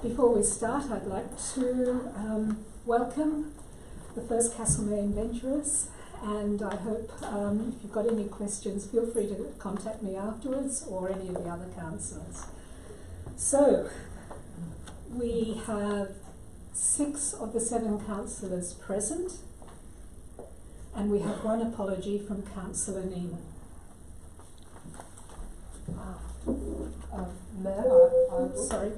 Before we start, I'd like to welcome the first Castlemaine venturers, and I hope if you've got any questions, feel free to contact me afterwards or any of the other councillors. So, we have 6 of the 7 councillors present, and we have one apology from Councillor Neiman. Mayor, Sorry,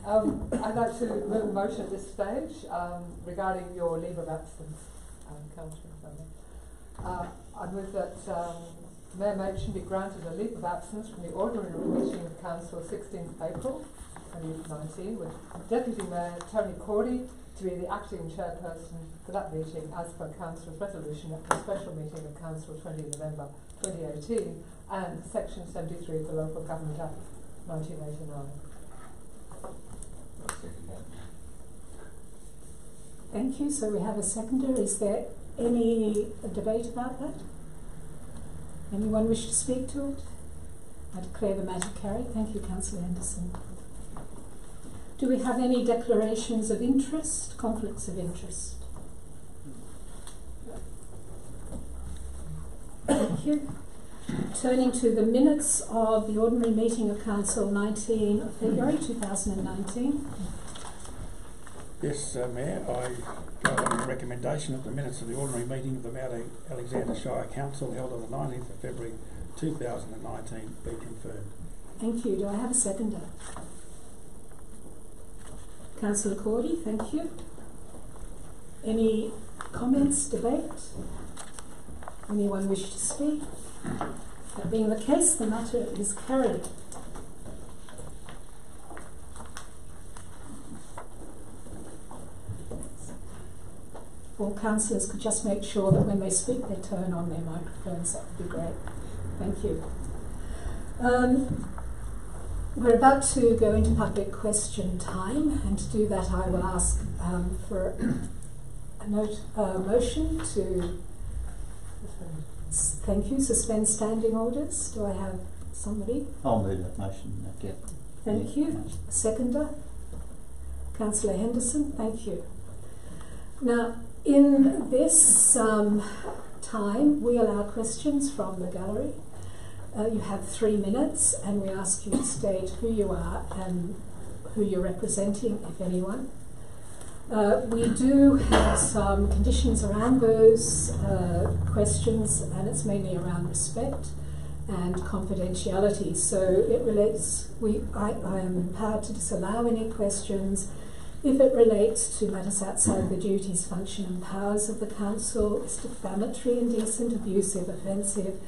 I'd like to move a motion at this stage regarding your leave of absence, Councillor. I move that Mayor Machin be granted a leave of absence from the ordinary meeting of Council 16th April 2019 with Deputy Mayor Tony Cordy to be the acting chairperson for that meeting as per Council's resolution at the special meeting of Council 20 November 2018 and Section 73 of the Local Government Act 1989. Thank you. So we have a seconder. Is there any debate about that? Anyone wish to speak to it? I declare the matter carried. Thank you, Councillor Henderson. Do we have any declarations of interest, conflicts of interest? Thank you. Turning to the minutes of the ordinary meeting of Council 19 of February 2019. Yes, Mayor, I go on the recommendation that the minutes of the ordinary meeting of the Mount Alexander Shire Council held on the 19th of February 2019 be confirmed. Thank you. Do I have a seconder? Councillor Cordy, thank you. Any comments, debate? Anyone wish to speak? That being the case, the matter is carried. All councillors could just make sure that when they speak they turn on their microphones, that would be great. Thank you. We're about to go into public question time, and to do that I will ask for a motion to suspend standing orders. Do I have somebody? I'll move that motion. Thank you. A seconder? Councillor Henderson, thank you. Now, in this time, we allow questions from the gallery. You have 3 minutes, and we ask you to state who you are and who you're representing, if anyone. We do have some conditions around those questions, and it's mainly around respect and confidentiality. So it relates, I am empowered to disallow any questions if it relates to matters outside the duties, function and powers of the council, is defamatory, indecent, abusive, offensive,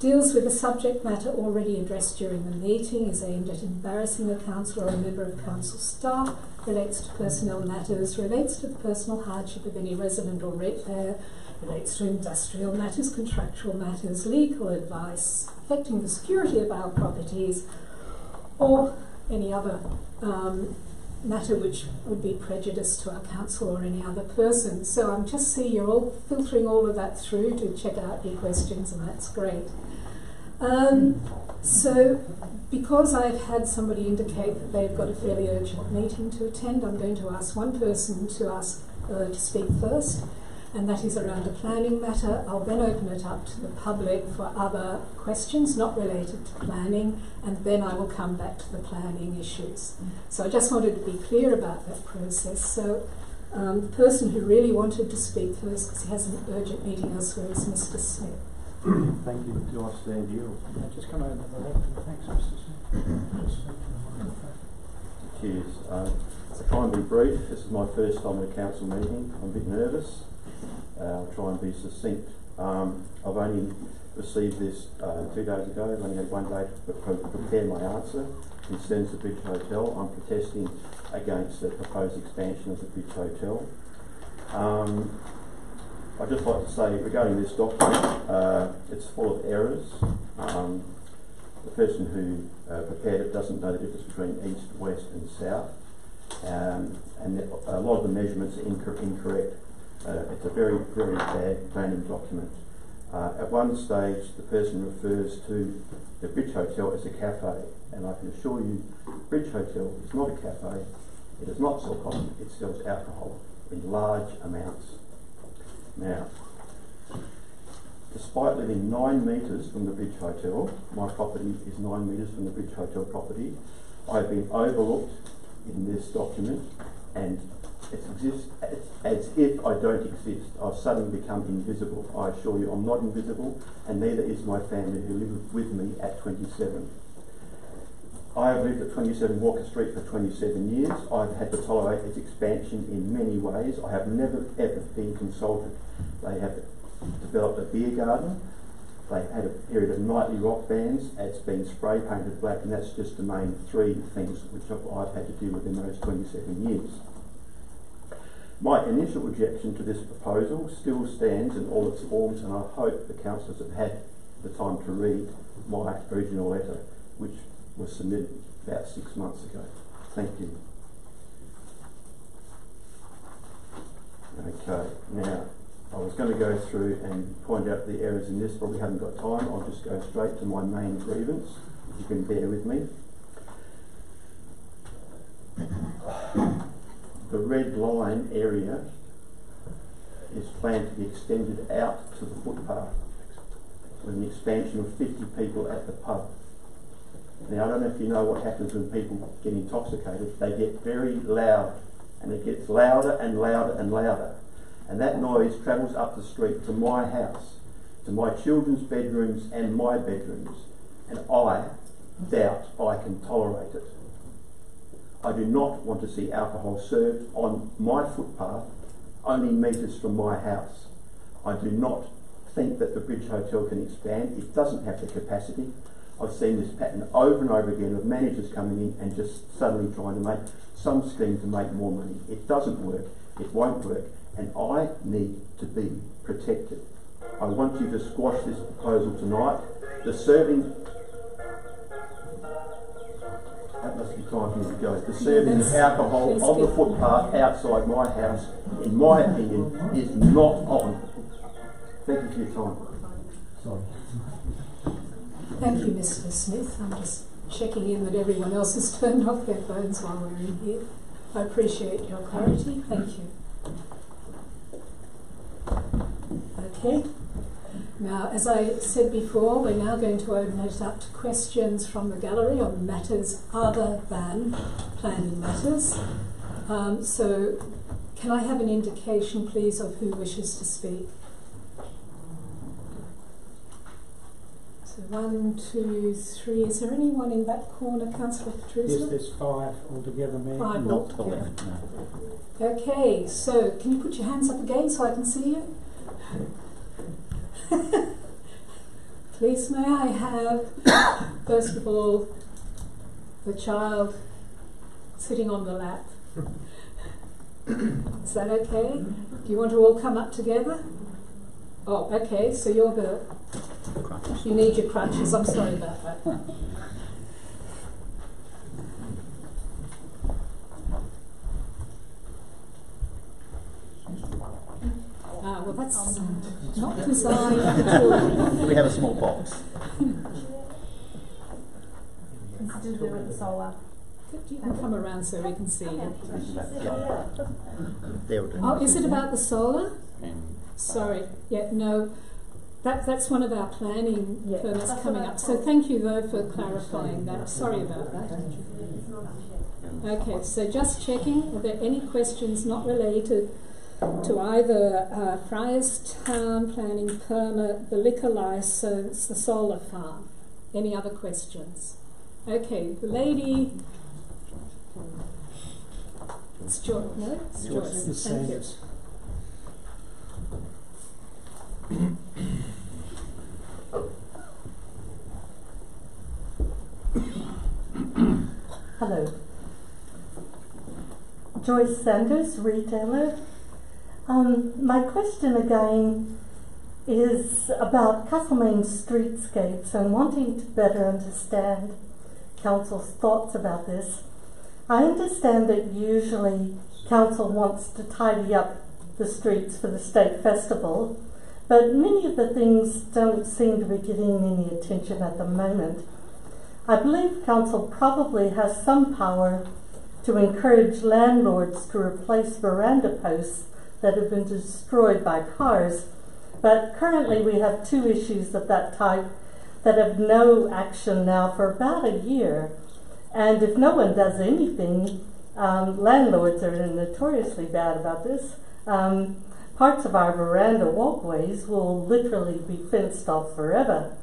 deals with a subject matter already addressed during the meeting, is aimed at embarrassing a council or a member of council staff, relates to personnel matters, relates to the personal hardship of any resident or ratepayer, relates to industrial matters, contractual matters, legal advice, affecting the security of our properties, or any other matter which would be prejudice to our council or any other person. So I'm just seeing you're all filtering all of that through to check out your questions, and that's great. So because I've had somebody indicate that they've got a fairly urgent meeting to attend, I'm going to ask one person to speak first, and that is around a planning matter. I'll then open it up to the public for other questions not related to planning, and then I will come back to the planning issues. So I just wanted to be clear about that process. So the person who really wanted to speak first, because he has an urgent meeting elsewhere, is Mr. Smith. Thank you. Do I stand here? Just come over to the left. Thanks, Mr. Smith. Cheers. I'll try and be brief. This is my first time at a council meeting. I'm a bit nervous. I'll try and be succinct. I've only received this 2 days ago. I've only had 1 day to prepare my answer. It concerns the Bridge Hotel. I'm protesting against the proposed expansion of the Bridge Hotel. I'd just like to say regarding this document, it's full of errors. The person who prepared it doesn't know the difference between east, west and south, and a lot of the measurements are incorrect. It's a very, very bad planning document. At one stage, the person refers to the Bridge Hotel as a cafe, and I can assure you, Bridge Hotel is not a cafe. It does not sell coffee, it sells alcohol in large amounts. Now, despite living 9 metres from the Bridge Hotel, my property is 9 metres from the Bridge Hotel property, I've been overlooked in this document, and it exists as if I don't exist. I've suddenly become invisible. I assure you I'm not invisible, and neither is my family who live with me at 27. I have lived at 27 Walker Street for 27 years. I've had to tolerate its expansion in many ways. I have never ever been consulted. They have developed a beer garden. They had a period of nightly rock bands. It's been spray painted black, and that's just to name 3 things which I've had to deal with in those 27 years. My initial objection to this proposal still stands in all its forms, and I hope the councillors have had the time to read my original letter, which was submitted about 6 months ago. Thank you. Okay, now I was going to go through and point out the errors in this, but we haven't got time. I'll just go straight to my main grievance, if you can bear with me. The red line area is planned to be extended out to the footpath with an expansion of 50 people at the pub. Now, I don't know if you know what happens when people get intoxicated. They get very loud, and it gets louder and louder and louder. And that noise travels up the street to my house, to my children's bedrooms and my bedrooms. And I doubt I can tolerate it. I do not want to see alcohol served on my footpath, only metres from my house. I do not think that the Bridge Hotel can expand. It doesn't have the capacity. I've seen this pattern over and over again of managers coming in and just suddenly trying to make some scheme to make more money. It doesn't work. It won't work. And I need to be protected. I want you to squash this proposal tonight. The serving... That must be time for me to go. The serving of alcohol on the footpath outside my house, in my opinion, is not on. Thank you for your time. Sorry. Thank you, Mr. Smith. I'm just checking in that everyone else has turned off their phones while we're in here. I appreciate your clarity. Thank you. Okay. Now, as I said before, we're now going to open it up to questions from the gallery on matters other than planning matters. So, can I have an indication, please, of who wishes to speak? So 1, 2, 3. Is there anyone in that corner, Councillor Petrusa? Yes, there's 5 altogether, Mayor. 5 Not to the altogether. left, no. Okay, so can you put your hands up again so I can see you? Please, may I have, first of all, the child sitting on the lap? Is that okay? Do you want to all come up together? Oh, okay, so you're the... You need your crutches, I'm sorry about that. Well, that's not designed at all. We have a small box. It's to do with the solar. You can come around so we can see you. They'll do. Oh, is it about the solar? Sorry, yeah, no. That's one of our planning permits coming up. So thank you, though, for clarifying that. Sorry about that. Okay, so just checking, are there any questions not related to either Friars Town planning permit, the liquor licence, the solar farm? Any other questions? Okay, the lady... It's Joyce, no? It's Joyce. Thank you. Hello. Joyce Sanders, retailer. My question again is about Castlemaine streetscapes and wanting to better understand Council's thoughts about this. I understand that usually Council wants to tidy up the streets for the State Festival, but many of the things don't seem to be getting any attention at the moment. I believe council probably has some power to encourage landlords to replace veranda posts that have been destroyed by cars, but currently we have 2 issues of that type that have no action now for about a year. And if no one does anything, landlords are notoriously bad about this. Parts of our veranda walkways will literally be fenced off forever.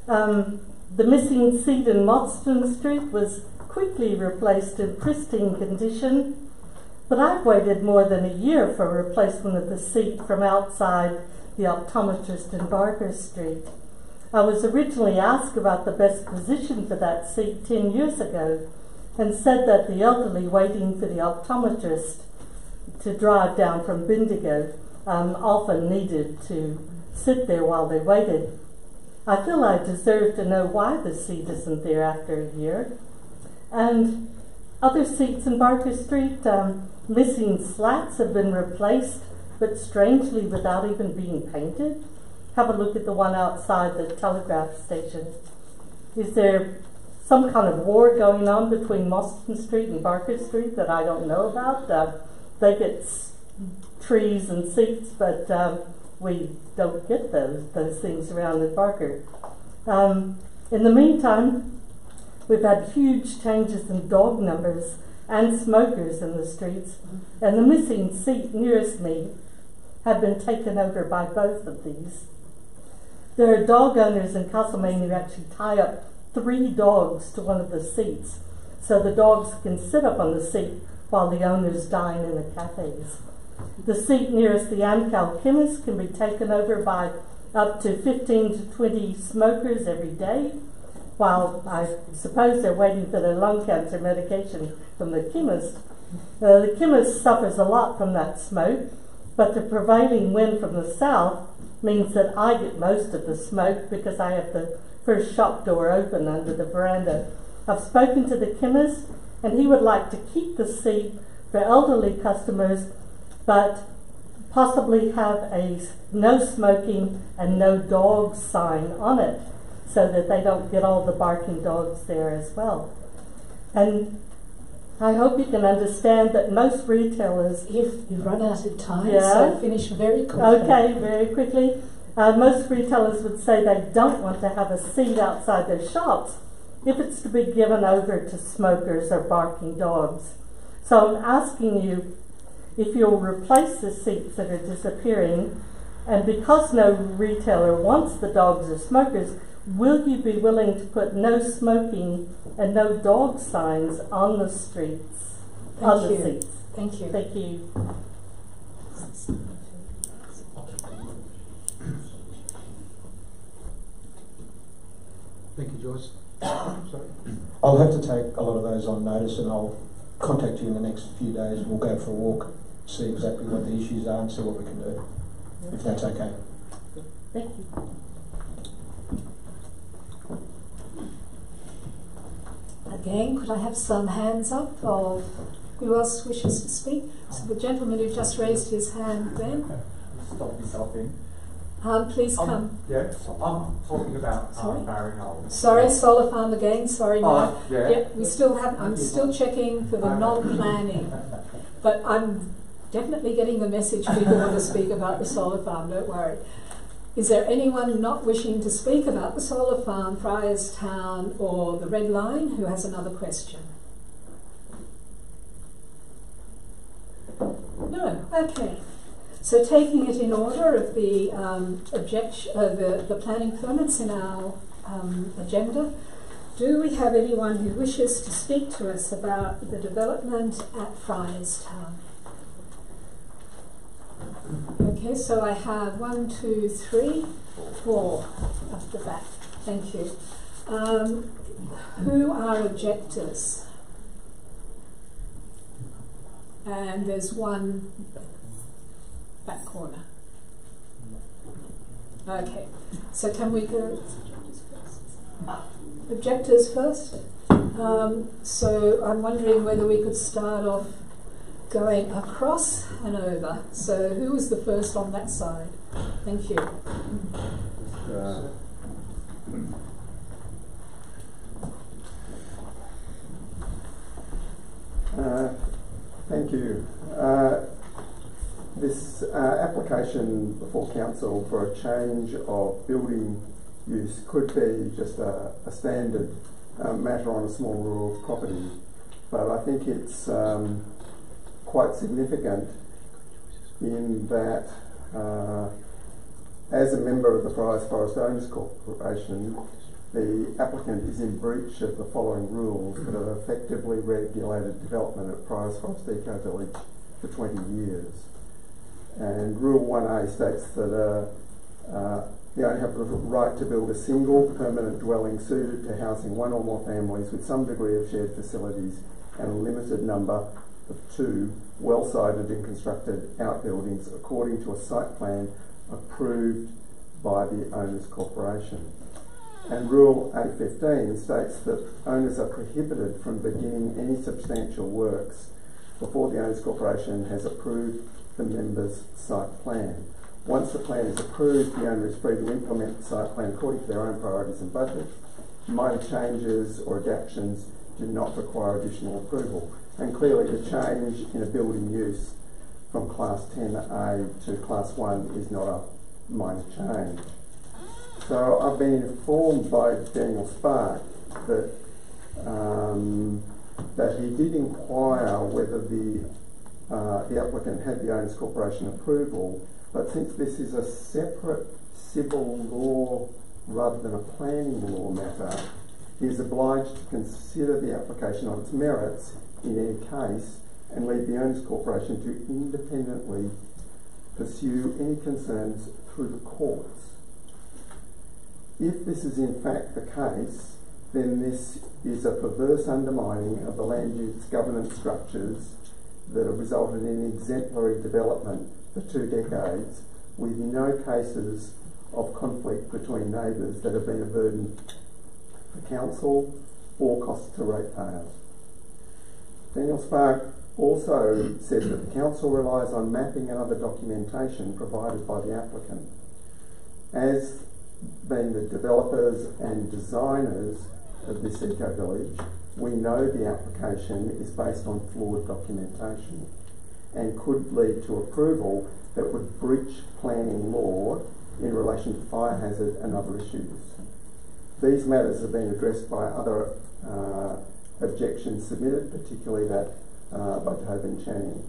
The missing seat in Mostyn Street was quickly replaced in pristine condition, but I've waited more than a year for replacement of the seat from outside the optometrist in Barker Street. I was originally asked about the best position for that seat 10 years ago and said that the elderly waiting for the optometrist to drive down from Bendigo often needed to sit there while they waited. I feel I deserve to know why the seat isn't there after a year. And other seats in Barker Street, missing slats have been replaced, but strangely without even being painted. Have a look at the one outside the telegraph station. Is there some kind of war going on between Mostyn Street and Barker Street that I don't know about? They get trees and seats, but we don't get those things around in Barker. In the meantime, we've had huge changes in dog numbers and smokers in the streets, and the missing seat nearest me have been taken over by both of these. There are dog owners in Castlemaine who actually tie up 3 dogs to one of the seats, so the dogs can sit up on the seat while the owners dine in the cafes. The seat nearest the Amcal chemist can be taken over by up to 15 to 20 smokers every day, while I suppose they're waiting for their lung cancer medication from the chemist. The chemist suffers a lot from that smoke, but the prevailing wind from the south means that I get most of the smoke because I have the first shop door open under the veranda. I've spoken to the chemist, and he would like to keep the seat for elderly customers, but possibly have a no smoking and no dogs sign on it so that they don't get all the barking dogs there as well. And I hope you can understand that most retailers... You've run out of time, Yeah. so finish very quickly. Okay, very quickly. Most retailers would say they don't want to have a seat outside their shops if it's to be given over to smokers or barking dogs. So I'm asking you if you'll replace the seats that are disappearing, and because no retailer wants the dogs or smokers, will you be willing to put no smoking and no dog signs on the streets, on the seats? Thank you. Thank you. Thank you, Joyce. Sorry. I'll have to take a lot of those on notice, and I'll contact you in the next few days. We'll go for a walk, see exactly what the issues are and see what we can do, if that's okay. Thank you. Again, could I have some hands up of who else wishes to speak? So the gentleman who just raised his hand then. Stop myself in. Please come. Yeah, so I'm talking about Sorry? Barry Hole. Sorry, solar farm again. Sorry, no. Yeah. We still have. I'm still checking for the non-planning, but I'm definitely getting the message. People want to speak about the solar farm. Don't worry. Is there anyone not wishing to speak about the solar farm, Friars Town, or the Red Line who has another question? No. Okay. So taking it in order of the the planning permits in our agenda, do we have anyone who wishes to speak to us about the development at Friars Town? Okay, so I have 1, 2, 3, 4 up the back. Thank you. Who are objectors? And there's one back corner. Okay, so can we go objectors first? So I'm wondering whether we could start off going across and over. So who was the first on that side? Thank you. Thank you. This application before council for a change of building use could be just a standard matter on a small rural property, but I think it's quite significant in that as a member of the Fryers Forest Owners Corporation, the applicant is in breach of the following rules that have effectively regulated development at Fryers Forest Eco Village for 20 years. And Rule 1A states that you only have the right to build a single permanent dwelling suited to housing one or more families with some degree of shared facilities and a limited number of 2 well-sited and constructed outbuildings according to a site plan approved by the Owners Corporation. And Rule 815 states that owners are prohibited from beginning any substantial works before the Owners Corporation has approved the member's site plan. Once the plan is approved, the owner is free to implement the site plan according to their own priorities and budget. Minor changes or adaptations do not require additional approval. And clearly the change in a building use from Class 10A to Class 1 is not a minor change. So I've been informed by Daniel Spark that that he did inquire whether the applicant had the Owners Corporation approval, but since this is a separate civil law rather than a planning law matter, he is obliged to consider the application on its merits in any case and leave the Owners Corporation to independently pursue any concerns through the courts. If this is in fact the case, then this is a perverse undermining of the land use governance structures that have resulted in exemplary development for 2 decades, with no cases of conflict between neighbours that have been a burden for council or costs to ratepayers. Daniel Spark also said that the council relies on mapping and other documentation provided by the applicant. As being the developers and designers of this eco-village, we know the application is based on flawed documentation and could lead to approval that would breach planning law in relation to fire hazard and other issues. These matters have been addressed by other objections submitted, particularly that by Tobin Channing,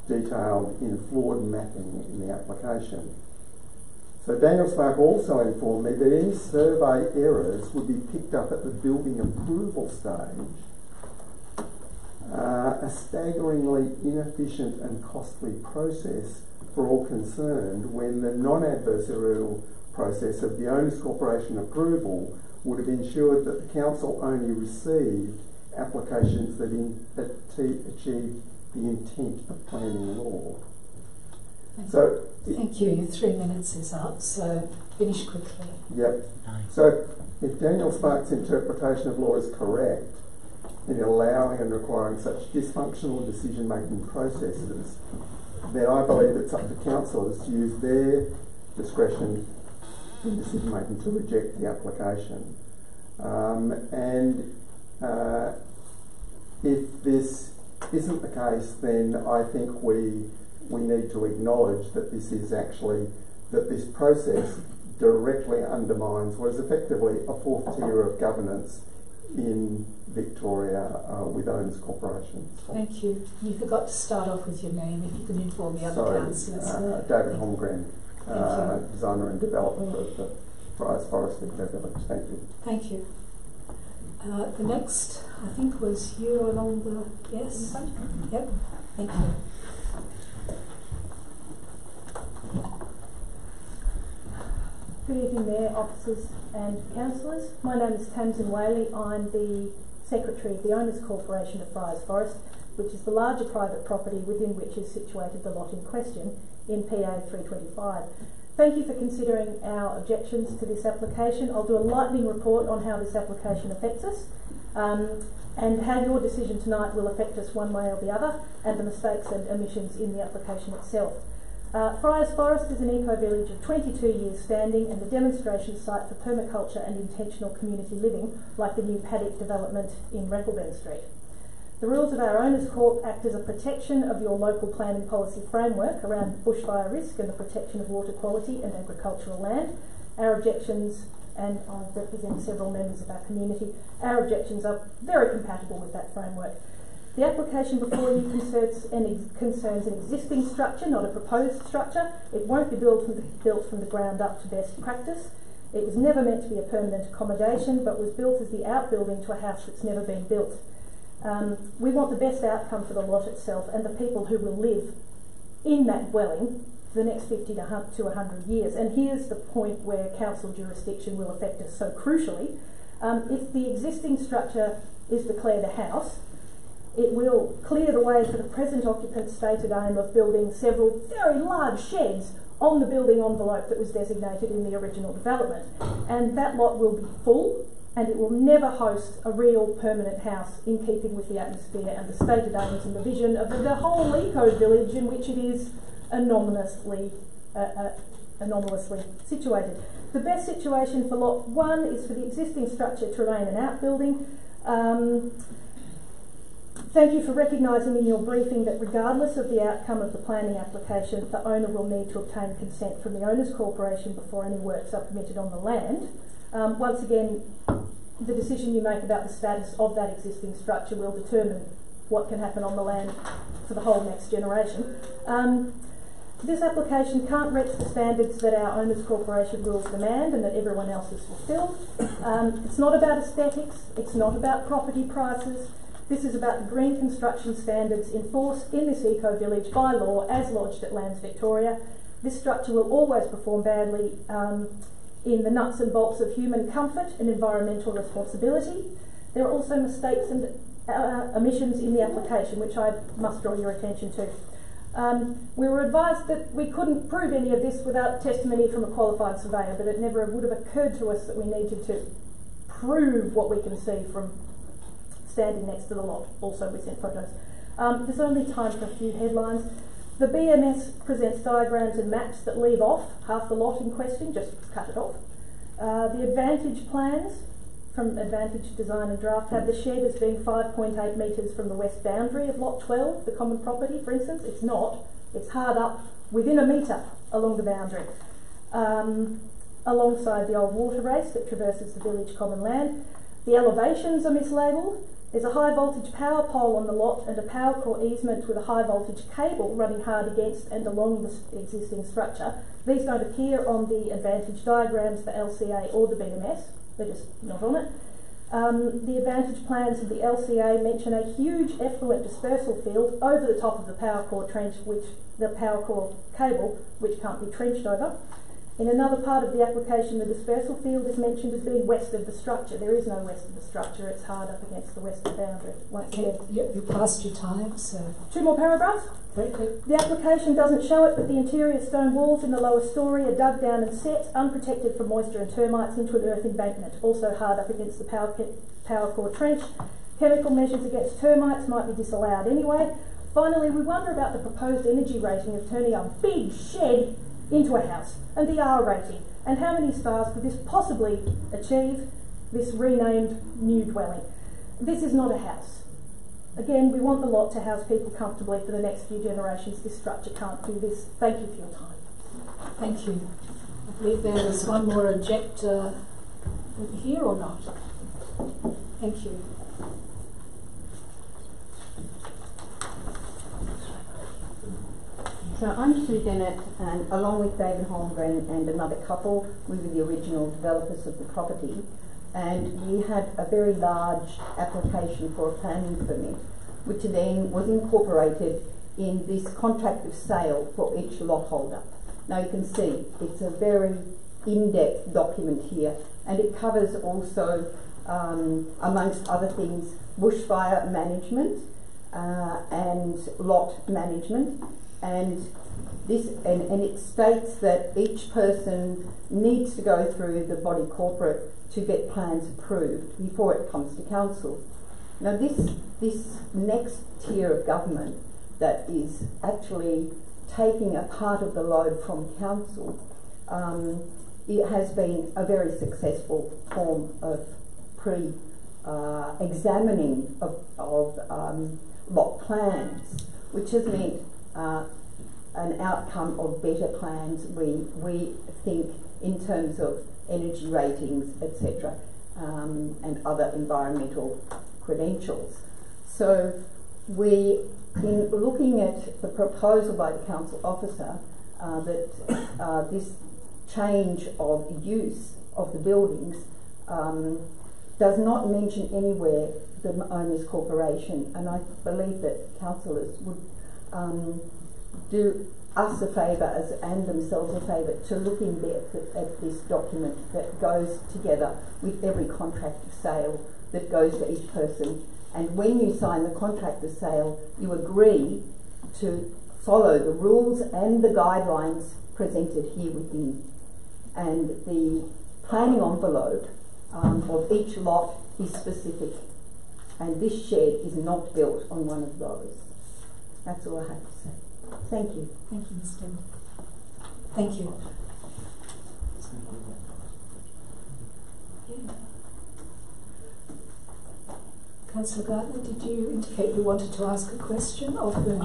detailed in flawed mapping in the application. So Daniel Spark also informed me that any survey errors would be picked up at the building approval stage, a staggeringly inefficient and costly process for all concerned, when the non-adversarial process of the Owners Corporation approval would have ensured that the council only received applications that achieved the intent of planning law. Thank you. Your 3 minutes is up, so finish quickly. Yep. So if Daniel Spark's interpretation of law is correct in allowing and requiring such dysfunctional decision-making processes, then I believe it's up to councillors to use their discretion in decision-making to reject the application. If this isn't the case, then I think we need to acknowledge that this is actually, that this process directly undermines what is effectively a 4th tier of governance in Victoria with owners corporations. Thank you. You forgot to start off with your name, if you can inform the other councillors. David Holmgren, designer and developer of the Fryers Forest Eco Village. Thank you. Thank you. The next, I think, was you along the, yes? Yep. Thank you. Good evening, Mayor, officers and councillors. My name is Tamsin Whaley. I'm the Secretary of the Owners Corporation of Fryers Forest, which is the larger private property within which is situated the lot in question in PA 325. Thank you for considering our objections to this application. I'll do a lightning report on how this application affects us and how your decision tonight will affect us one way or the other, and the mistakes and omissions in the application itself. Friars Forest is an eco-village of 22 years standing and a demonstration site for permaculture and intentional community living, like the new paddock development in Reckleburn Street. The rules of our Owners Corp act as a protection of your local planning policy framework around bushfire risk and the protection of water quality and agricultural land. Our objections, and I represent several members of our community, our objections are very compatible with that framework. The application before you concerns an existing structure, not a proposed structure. It won't be built from the ground up to best practice. It was never meant to be a permanent accommodation, but was built as the outbuilding to a house that's never been built. We want the best outcome for the lot itself and the people who will live in that dwelling for the next 50 to 100 years. And here's the point where council jurisdiction will affect us so crucially. If the existing structure is declared a house, it will clear the way for the present occupant's stated aim of building several very large sheds on the building envelope that was designated in the original development. And that lot will be full, and it will never host a real permanent house in keeping with the atmosphere and the stated aims and the vision of the whole eco-village in which it is anomalously situated. The best situation for Lot 1 is for the existing structure to remain an outbuilding. Thank you for recognising in your briefing that regardless of the outcome of the planning application, the owner will need to obtain consent from the Owners Corporation before any works are permitted on the land. Once again, the decision you make about the status of that existing structure will determine what can happen on the land for the whole next generation. This application can't reach the standards that our Owners Corporation rules demand and that everyone else has fulfilled. It's not about aesthetics, it's not about property prices. This is about the green construction standards enforced in this eco-village by law as lodged at Lands Victoria. This structure will always perform badly in the nuts and bolts of human comfort and environmental responsibility. There are also mistakes and omissions in the application, which I must draw your attention to. We were advised that we couldn't prove any of this without testimony from a qualified surveyor, but it never would have occurred to us that we needed to prove what we can see from standing next to the lot. Also, we sent photos. There's only time for a few headlines. The BMS presents diagrams and maps that leave off half the lot in question, just cut it off. The Advantage plans from Advantage Design and Draft have the shed as being 5.8 metres from the west boundary of Lot 12, the common property, for instance. It's not. It's hard up within a metre along the boundary. Alongside the old water race that traverses the village common land. The elevations are mislabelled. There's a high voltage power pole on the lot and a power core easement with a high voltage cable running hard against and along the existing structure. These don't appear on the Advantage diagrams for LCA or the BMS, they're just not on it. The Advantage plans of the LCA mention a huge effluent dispersal field over the top of the power core trench, the power core cable, which can't be trenched over. In another part of the application, the dispersal field is mentioned as being west of the structure. There is no west of the structure, it's hard up against the western boundary. Once again. You passed your time, so... 2 more paragraphs. Very good. The application doesn't show it, but the interior stone walls in the lower story are dug down and set, unprotected from moisture and termites, into an earth embankment, also hard up against the power core trench. Chemical measures against termites might be disallowed anyway. Finally, we wonder about the proposed energy rating of turning a big shed into a house, and the R rating, and how many stars could this possibly achieve, this renamed new dwelling. This is not a house. Again, we want the lot to house people comfortably for the next few generations. This structure can't do this. Thank you for your time. Thank you. I believe there is one more objector here or not. Thank you. So I'm Sue Dennett, and along with David Holmgren and another couple, we were the original developers of the property, and we had a very large application for a planning permit, which then was incorporated in this contract of sale for each lot holder. Now you can see it's a very in-depth document here, and it covers also, amongst other things, bushfire management and lot management. And it states that each person needs to go through the body corporate to get plans approved before it comes to council. Now this next tier of government that is actually taking a part of the load from council, it has been a very successful form of examining of lot plans, which has meant an outcome of better plans, we think, in terms of energy ratings, etc., and other environmental credentials. So we, in looking at the proposal by the council officer, that this change of use of the buildings does not mention anywhere the owners' corporation, and I believe that councillors would do us a favour and themselves a favour to look in depth at this document that goes together with every contract of sale that goes to each person. And when you sign the contract of sale, you agree to follow the rules and the guidelines presented here within. And the planning envelope of each lot is specific, and this shed is not built on one of those. That's all I have to say. Thank you. Thank you, Ms. Dillon. Thank you. Yeah. Councillor Gardner, did you indicate you wanted to ask a question of whom?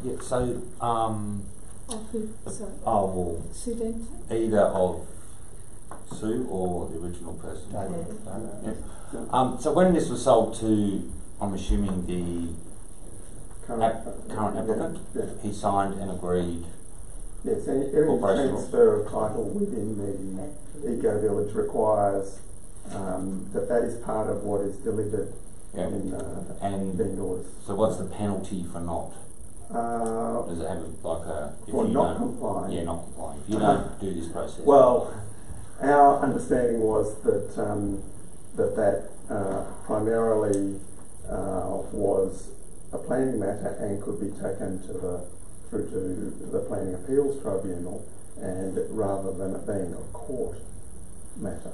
Yeah, so Of who? Sorry. oh well, Sue Denton? either of Sue or the original person. David. Yeah. So when this was sold to, I'm assuming the current applicant, yeah. he signed and agreed. Yes, any transfer of title within the Eco Village requires that is part of what is delivered in vendors. So what's the penalty for not? Does it have like a... For not complying? Yeah, not complying. If you don't do this process. Well, our understanding was that that primarily was a planning matter and could be taken through to the Planning Appeals Tribunal, and rather than it being a court matter.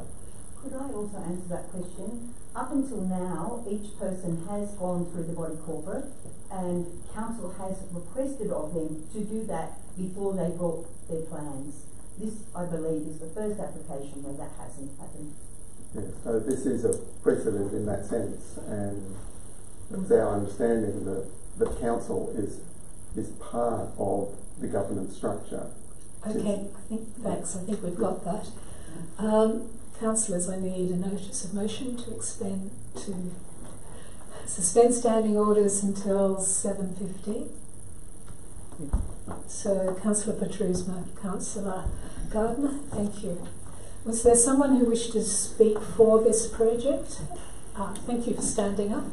Could I also answer that question? Up until now, each person has gone through the body corporate, and council has requested of them to do that before they brought their plans. This, I believe, is the first application where that hasn't happened. Yes, so this is a precedent in that sense, and it's our understanding that the council is part of the governance structure. Okay, thanks. I think we've got that. Councillors, I need a notice of motion to suspend standing orders until 7:15. So, Councillor Petrusma, Councillor Gardner, thank you. Was there someone who wished to speak for this project? Thank you for standing up.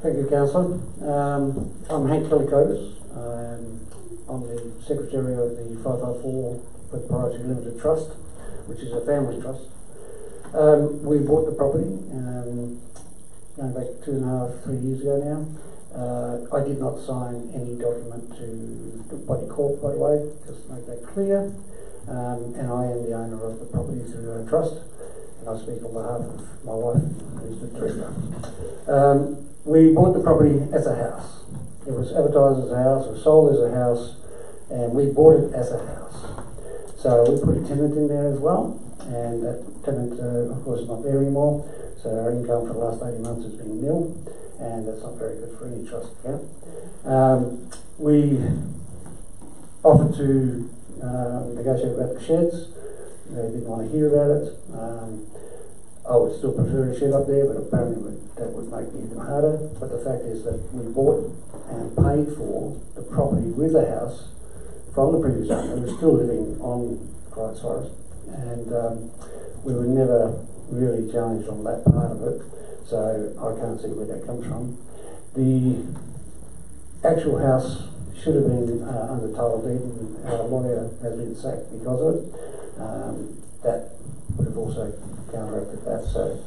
Thank you, Councillor. I'm Hank Kelly-Coates. I'm the Secretary of the 554 Proprietary Limited Trust, which is a family trust. We bought the property going back 2.5, 3 years ago now. I did not sign any document to the body corp, by the way, just to make that clear. And I am the owner of the property through our trust, and I speak on behalf of my wife, who's the director. We bought the property as a house. It was advertised as a house, it was sold as a house, and we bought it as a house. So we put a tenant in there as well, and that tenant, of course, is not there anymore, so our income for the last 18 months has been nil, and that's not very good for any trust account. We offered to negotiate about the sheds. They didn't want to hear about it. I would still prefer a shed up there, but apparently that would make it even harder. But the fact is that we bought and paid for the property with the house from the previous owner, who was still living on Price Forest, and we were never really challenged on that part of it, so I can't see where that comes from. The actual house should have been under title deed, and our lawyer has been sacked because of it. That would have also counteracted that. So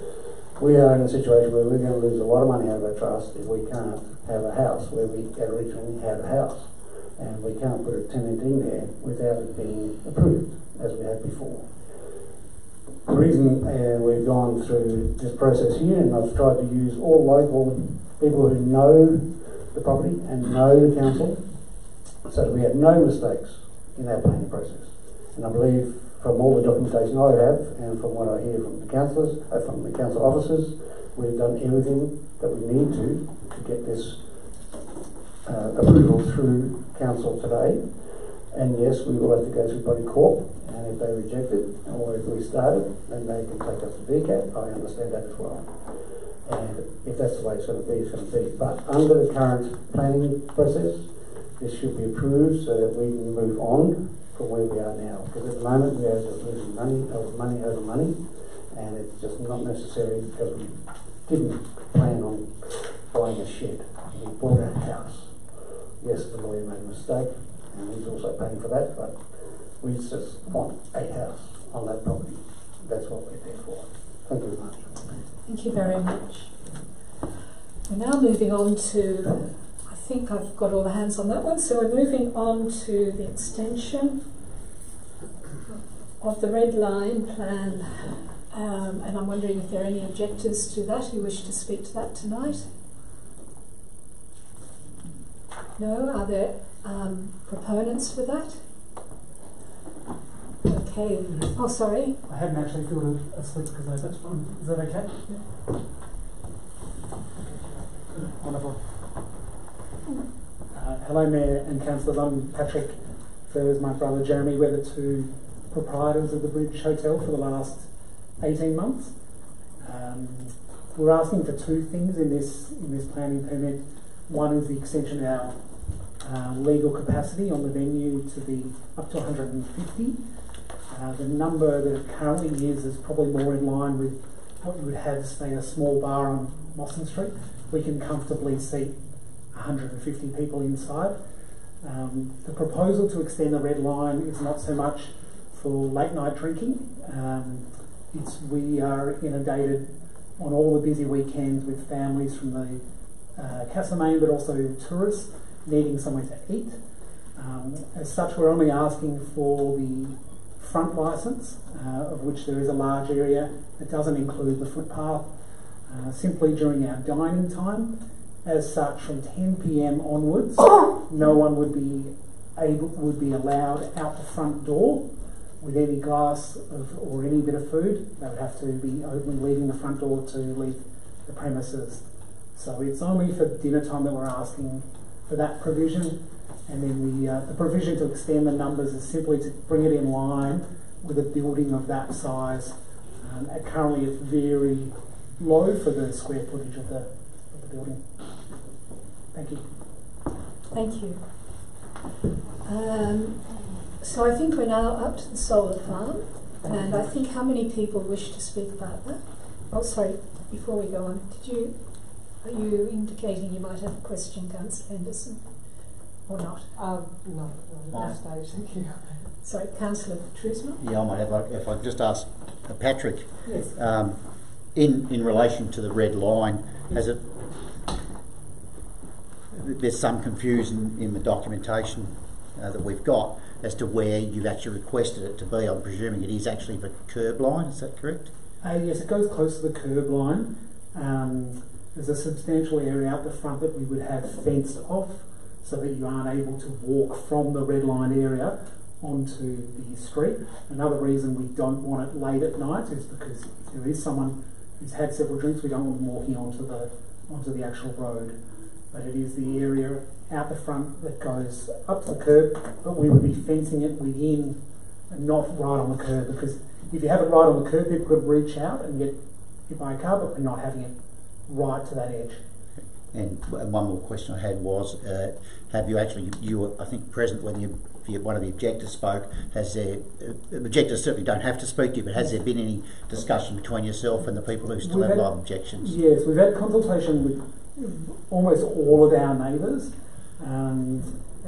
we are in a situation where we're going to lose a lot of money out of our trust if we can't have a house where we originally had a house, and we can't put a tenant in there without it being approved as we had before. reason we've gone through this process here, and I've tried to use all local people who know the property and know the council, so that we have no mistakes in our planning process. And I believe from all the documentation I have and from what I hear from the councillors, from the council officers, we've done everything that we need to get this approval through council today. And yes, we will have to go through body corp, and if they reject it, or if we start it, then they can take us to VCAT. I understand that as well. And if that's the way it's going to be, it's going to be. But under the current planning process, this should be approved so that we can move on from where we are now. Because at the moment we are just losing money over money, and it's just not necessary because we didn't plan on buying a shed. We bought a house. Yes, the lawyer made a mistake, and he's also paying for that, but we just want a house on that property. That's what we're there for. Thank you very much. Thank you very much. We're now moving on to, I think I've got all the hands on that one, so we're moving on to the extension of the red line plan, and I'm wondering if there are any objectors to that who wish to speak to that tonight. No? Are there proponents for that? Okay. Oh, sorry. I hadn't actually filled a slip because that's fine. Is that okay? Yeah. Wonderful. Hello, Mayor and Councillors. I'm Patrick. There's my brother Jeremy. We're the two proprietors of the Bridge Hotel for the last 18 months. We're asking for two things in this planning permit. One is the extension of our legal capacity on the venue to be up to 150. The number that it currently is probably more in line with what you would have, say, a small bar on Mawson Street. We can comfortably seat 150 people inside. The proposal to extend the red line is not so much for late night drinking. We are inundated on all the busy weekends with families from the Castlemaine, but also tourists needing somewhere to eat. As such, we're only asking for the front licence, of which there is a large area. It doesn't include the footpath, simply during our dining time. As such, from 10 p.m. onwards, no one would be allowed out the front door with any glass or any bit of food. They would have to be openly leaving the front door to leave the premises. So it's only for dinner time that we're asking for that provision. And then the provision to extend the numbers is simply to bring it in line with a building of that size. Currently it's very low for the square footage of the building. Thank you. Thank you. So I think we're now up to the solar farm, and I think how many people wish to speak about that? Oh, sorry, before we go on, are you indicating you might have a question, Councillor Henderson, or not? No, not at this stage, thank you. Sorry, Councillor Trusma? Yeah, I might have, if I could just ask Patrick, yes. In relation to the red line, there's some confusion in the documentation that we've got as to where you've actually requested it to be. I'm presuming it is actually the curb line, is that correct? Yes, it goes close to the curb line. There's a substantial area out the front that we would have fenced off so that you aren't able to walk from the red line area onto the street. Another reason we don't want it late at night is because if there is someone who's had several drinks, we don't want them walking onto the actual road. But it is the area out the front that goes up to the curb, but we would be fencing it within and not right on the curb, because if you have it right on the curb, people could reach out and get hit by a car, but we're not having it right to that edge. And one more question I had was, have you actually, you were, I think, present when one of the objectors spoke, objectors certainly don't have to speak to you, but has there been any discussion between yourself and the people who still have live objections? Yes, we've had consultation with almost all of our neighbours, and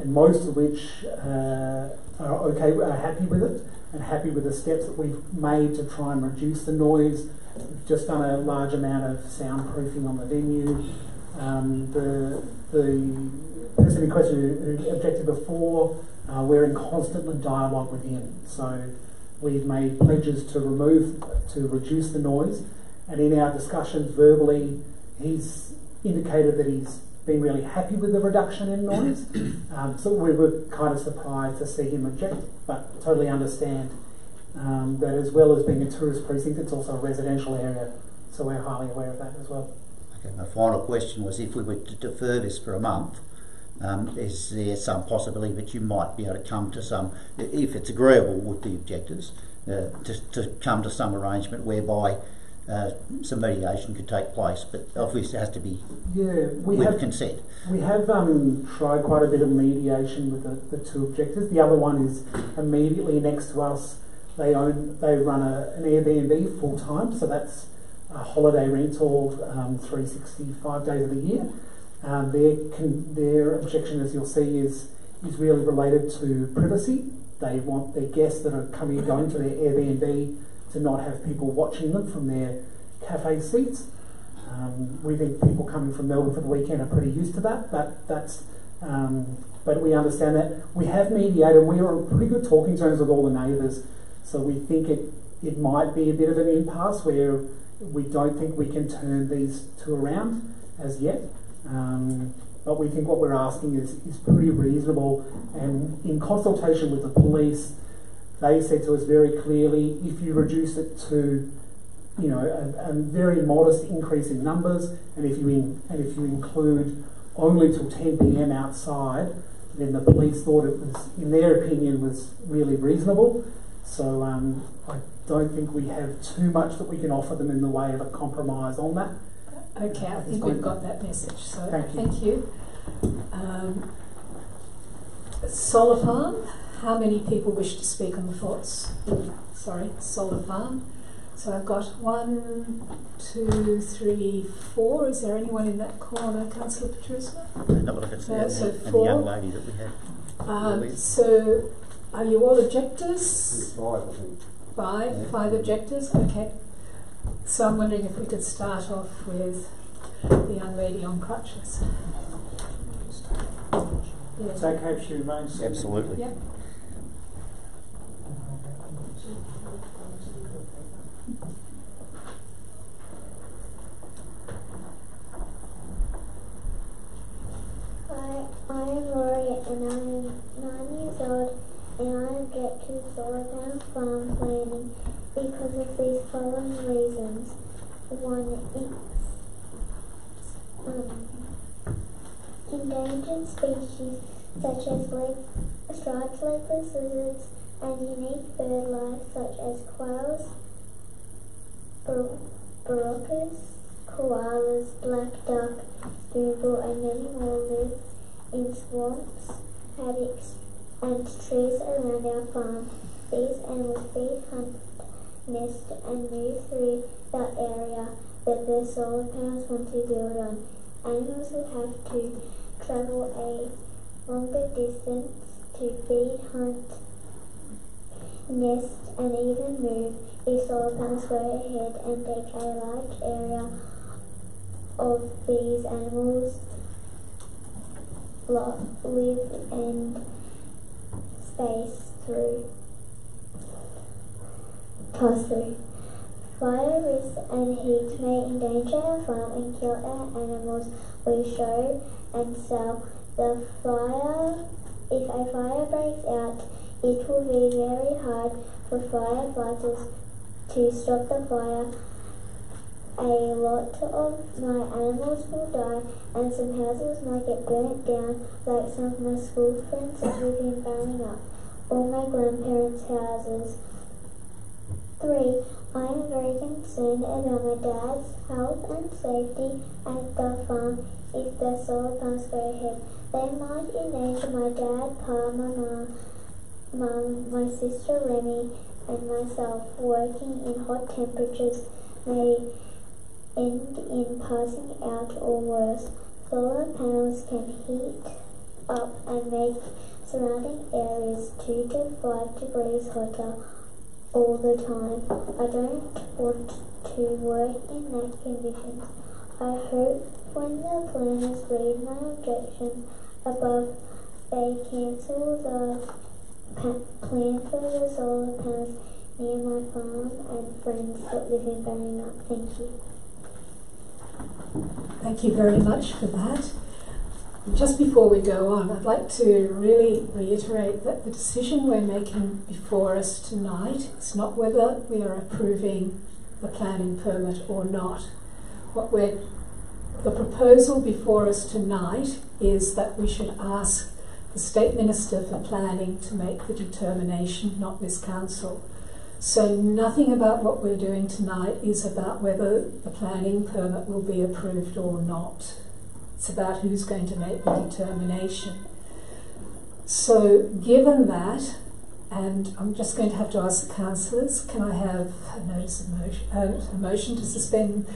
most of which are happy with it and happy with the steps that we've made to try and reduce the noise. We've just done a large amount of soundproofing on the venue. The person in question who objected before, we're in constant dialogue with him. So we've made pledges to reduce the noise, and in our discussions verbally, he's indicated that he's been really happy with the reduction in noise. So we were kind of surprised to see him object, but totally understand that as well as being a tourist precinct, it's also a residential area, so we're highly aware of that as well. Okay, my final question was, if we were to defer this for a month, is there some possibility that you might be able to come to some, if it's agreeable with the objectors, to come to some arrangement whereby some mediation could take place, but obviously it has to be with consent. We have tried quite a bit of mediation with the two objectors. The other one is immediately next to us. They run an Airbnb full time, so that's a holiday rental 365 days of the year. Their objection, as you'll see, is really related to privacy. They want their guests that are coming and going to their Airbnb to not have people watching them from their cafe seats. We think people coming from Melbourne for the weekend are pretty used to that, but we understand that. We have mediated, we are on pretty good talking terms with all the neighbours, so we think it might be a bit of an impasse where we don't think we can turn these two around as yet. But we think what we're asking is pretty reasonable, and in consultation with the police, they said to us very clearly, if you reduce it to, a very modest increase in numbers, and if you include only till 10 p.m. outside, then the police thought it was, in their opinion, was really reasonable. So I don't think we have too much that we can offer them in the way of a compromise on that. Okay, I think we've got that message, so thank you. Solar farm, how many people wish to speak on the thoughts? Sorry, solar farm. So I've got 1, 2, 3, 4. Is there anyone in that corner, Councillor Petruska? No, it's so and 4. the young lady that we had. So are you all objectors? 5, I think. 5? Yeah. 5 objectors? Okay. So I'm wondering if we could start off with the young lady on crutches. Yeah. It's okay if she remains. Absolutely. Yep. Hi, I'm Rory and I'm 9 years old, and I object to the solar panel farm planning because of these following reasons. 1, endangered species such as striped legless lizards and unique bird life such as quails, barocas, koalas, black duck, spoonbill and many more live in swamps, paddocks and trees around our farm. These animals feed, hunt, nest and move through that area that the solar panels want to build on. Animals will have to travel a longer distance to feed, hunt, nest and even move if solar panels go ahead and take a large area of these animals live and space pass through. Fire risks and heat may endanger our farm and kill our animals we show and sell. If a fire breaks out, it will be very hard for firefighters to stop the fire. A lot of my animals will die and some houses might get burnt down, like some of my school friends that live in Ballina or my grandparents' houses. 3. I am very concerned about my dad's health and safety at the farm if the solar panels go ahead. They might endanger my dad, Pa, my mum, my sister Remy and myself. Working in hot temperatures may end in passing out or worse. Solar panels can heat up and make surrounding areas 2 to 5 degrees hotter all the time. I don't want to work in that conditions. I hope when the planners read my objections above, they cancel the plan for the solar panels me and my farm and friends that live in Berringup. Thank you. Thank you very much for that. Just before we go on, I'd like to really reiterate that the decision we're making before us tonight is not whether we are approving the planning permit or not. The proposal before us tonight is that we should ask the State Minister for Planning to make the determination, not this council. So nothing about what we're doing tonight is about whether the planning permit will be approved or not. It's about who's going to make the determination. So given that, and I'm just going to have to ask the councillors, can I have a motion to suspend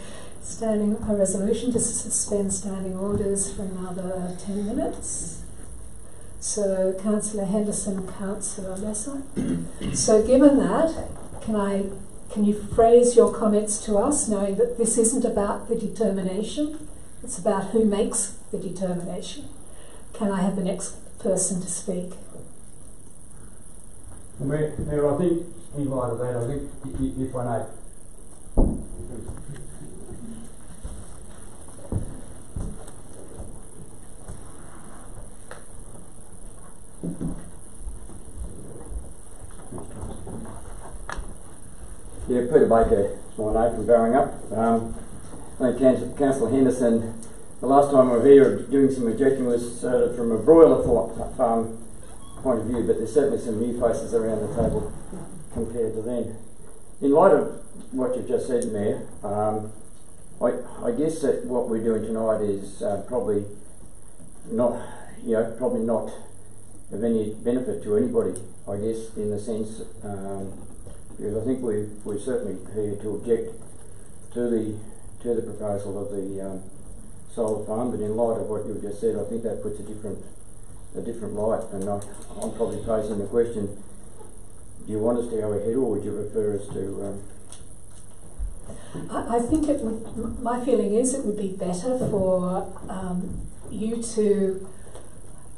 a resolution to suspend standing orders for another 10 minutes? So Councillor Henderson, Councillor Lesser. So given that, can you phrase your comments to us, knowing that this isn't about the determination, it's about who makes the determination. Can I have the next person to speak? Mayor, I think in light of that, I think if I may. Yeah, Peter Baker is my name from Berringup. I think Councillor Henderson, the last time I was here doing some objecting was from a broiler farm point of view, but there's certainly some new faces around the table compared to then. In light of what you've just said, Mayor, I guess that what we're doing tonight is probably not of any benefit to anybody, I guess, in the sense, because I think we're certainly here to object to the proposal of the solar farm, but in light of what you've just said, I think that puts a different light, and I'm probably posing the question, do you want us to go ahead, or would you prefer us to... I think it would, my feeling is it would be better for you to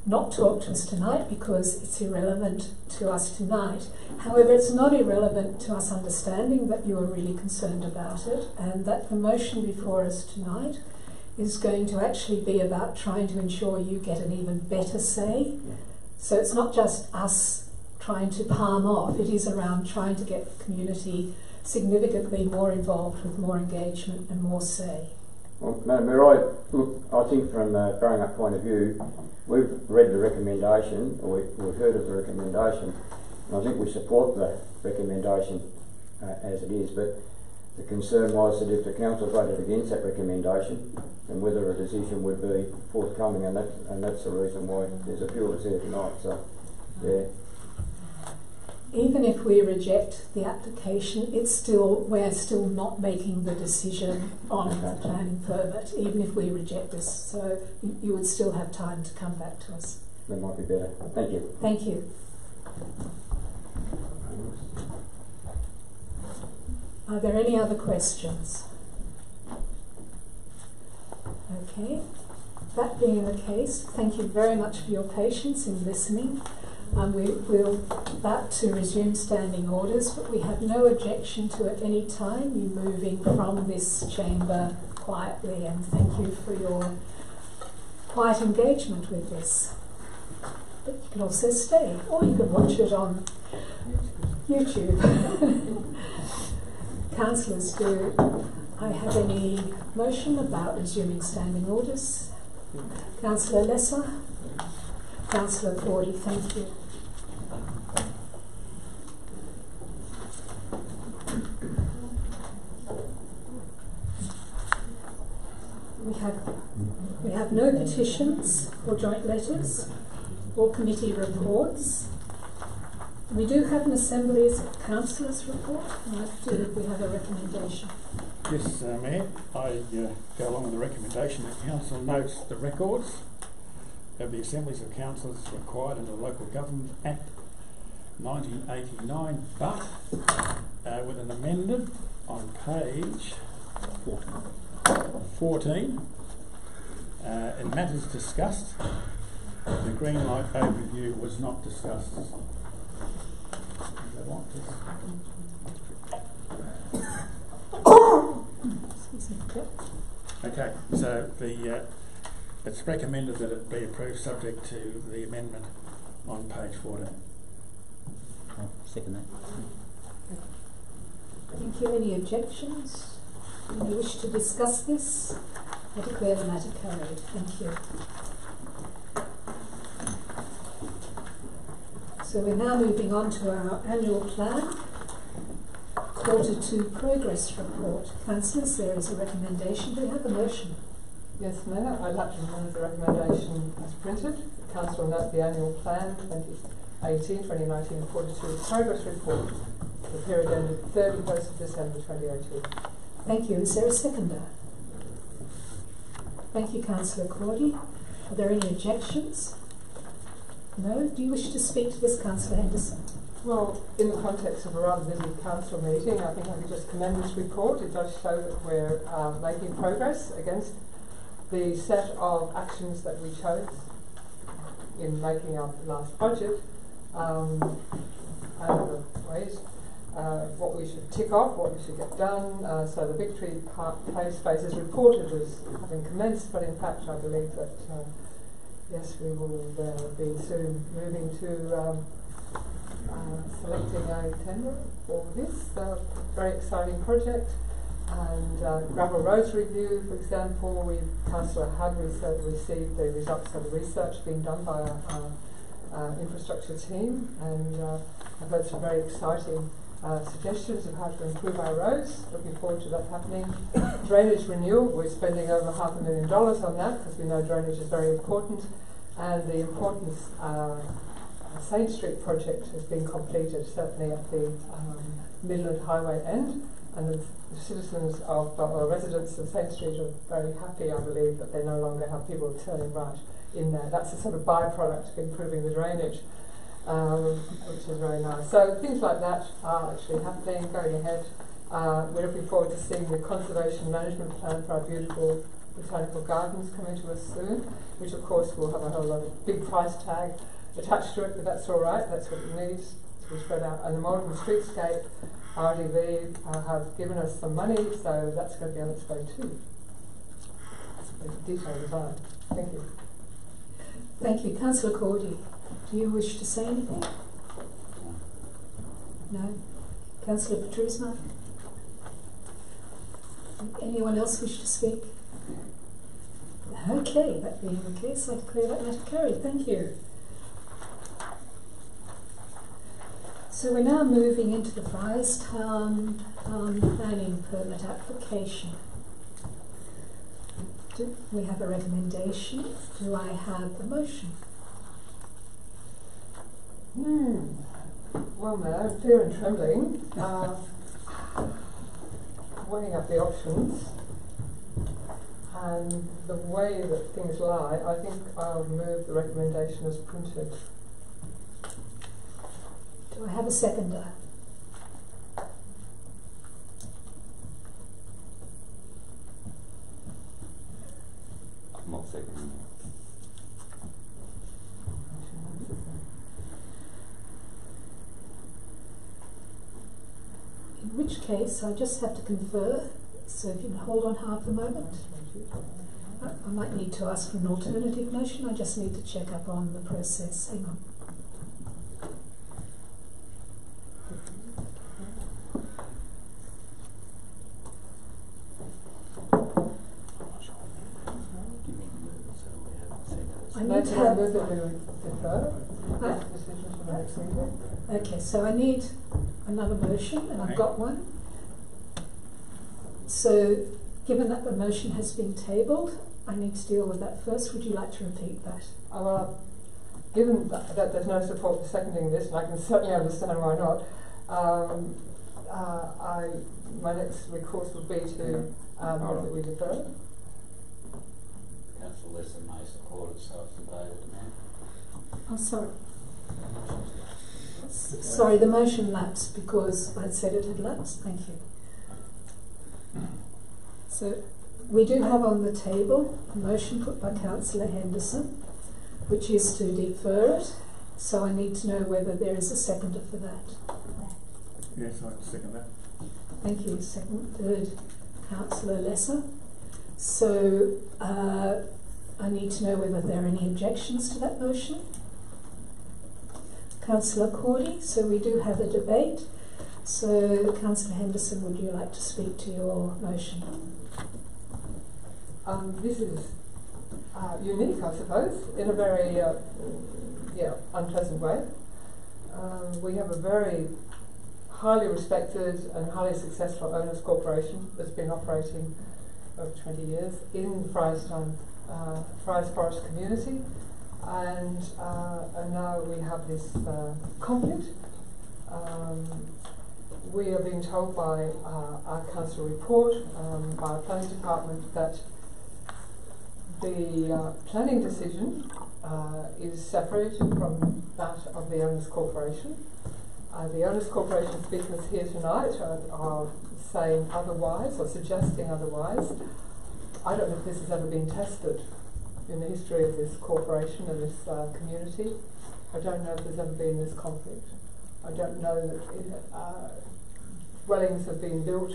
not talk to us tonight because it's irrelevant to us tonight. However, it's not irrelevant to us understanding that you are really concerned about it, and that the motion before us tonight is going to actually be about trying to ensure you get an even better say. So it's not just us trying to palm off, it is around trying to get the community significantly more involved with more engagement and more say. Well, Madam Mayor, I think from the Berringup point of view, we've read the recommendation, or we've heard of the recommendation, and I think we support the recommendation as it is, but the concern was that if the council voted against that recommendation, then whether a decision would be forthcoming, and that's the reason why there's a few of us here tonight. So, yeah. Even if we reject the application, we're still not making the decision on the planning permit, even if we reject this. So you would still have time to come back to us. That might be better. Thank you. Thank you. Are there any other questions? Okay. That being the case, thank you very much for your patience in listening. We're about to resume standing orders, but we have no objection to at any time you moving from this chamber quietly, and thank you for your quiet engagement with this. But you can also stay, or you can watch it on YouTube. Councillors, do I have any motion about resuming standing orders? Councillor Lesser? Councillor Cordy, thank you. We have no petitions or joint letters or committee reports. We do have an Assembly's Councillors report. We have a recommendation. Yes, Mayor, I go along with the recommendation that Council notes the records of the Assemblies of Councillors required under the Local Government Act 1989, but with an amendment on page 14. In matters discussed, the green light overview was not discussed. they want. Okay, so it's recommended that it be approved subject to the amendment on page 14. I'll second that. Thank you. Any objections? Any wish to discuss this? I declare the matter carried. Thank you. So we're now moving on to our annual plan, Q2 progress report. Councillors, there is a recommendation. Do we have a motion? Yes, Mayor, I'd like to move the recommendation as printed. The Council will note the annual plan 2018-2019 and Q2 progress report for the period ended 31st of December 2018. Thank you. Is there a seconder? Thank you, Councillor Cordy. Are there any objections? No? Do you wish to speak to this, Councillor Henderson? Well, in the context of a rather busy council meeting, I think I could just commend this report. It does show that we're making progress against the set of actions that we chose in making our last budget, and other ways. What we should tick off, what we should get done. So the Victory Park Place phase is reported as having commenced, but in fact I believe that yes, we will be soon moving to selecting a tender for this very exciting project. And gravel roads review, for example, Councillor had received the results of the research being done by our infrastructure team, and I've heard some very exciting suggestions of how to improve our roads. Looking forward to that happening. Drainage renewal, we're spending over $500,000 on that because we know drainage is very important, and the importance Saint Street project has been completed, certainly at the Midland Highway end, and the citizens of residents of Saint Street are very happy, I believe, that they no longer have people turning right in there. That's a sort of byproduct of improving the drainage, which is very nice. So things like that are actually happening, going ahead. We're looking forward to seeing the conservation management plan for our beautiful botanical gardens coming to us soon, which of course will have a whole lot of big price tag attached to it, but that's all right, that's what it needs to be spread out. And the modern streetscape, RDV have given us some money, so that's going to be on its way too. It's a detailed design. Thank you. Thank you. Councillor Cordy, do you wish to say anything? No? Councillor Patrusma? Anyone else wish to speak? Okay, that being the case, I declare that matter carried. Thank you. So we're now moving into the Friarstown planning permit application. Do we have a recommendation? Do I have a motion? Well, Mayor, fear and trembling, weighing up the options, and the way that things lie, I think I'll move the recommendation as printed. Do I have a seconder? I'm not seconding. In which case, I just have to confer, so if you can hold on half a moment. I might need to ask for an alternative motion, I just need to check up on the process. Hang on. I need to have okay, so I need another motion, and I've got one. So, given that the motion has been tabled, I need to deal with that first. Would you like to repeat that? Well, given that there's no support for seconding this, and I can certainly understand why not, my next recourse would be to move that we defer. Council Lesson may support it, so it's debated now. Oh, sorry. Sorry, the motion lapsed because I'd said it had lapsed. Thank you. So we do have on the table a motion put by Councillor Henderson, which is to defer it. So I need to know whether there is a seconder for that. Yes, I second that. Thank you. Seconded Councillor Lesser. So I need to know whether there are any objections to that motion. Councillor Cordy, so we do have a debate. So Councillor Henderson, would you like to speak to your motion? This is unique, I suppose, in a very unpleasant way. We have a very highly respected and highly successful owners corporation that's been operating over 20 years in the Fry's Forest community, and now we have this conflict. We are being told by our council report, by our planning department, that the planning decision is separated from that of the owners corporation. The owners corporation speakers here tonight are saying otherwise or suggesting otherwise. I don't know if this has ever been tested in the history of this corporation and this community. I don't know if there's ever been this conflict. I don't know that dwellings have been built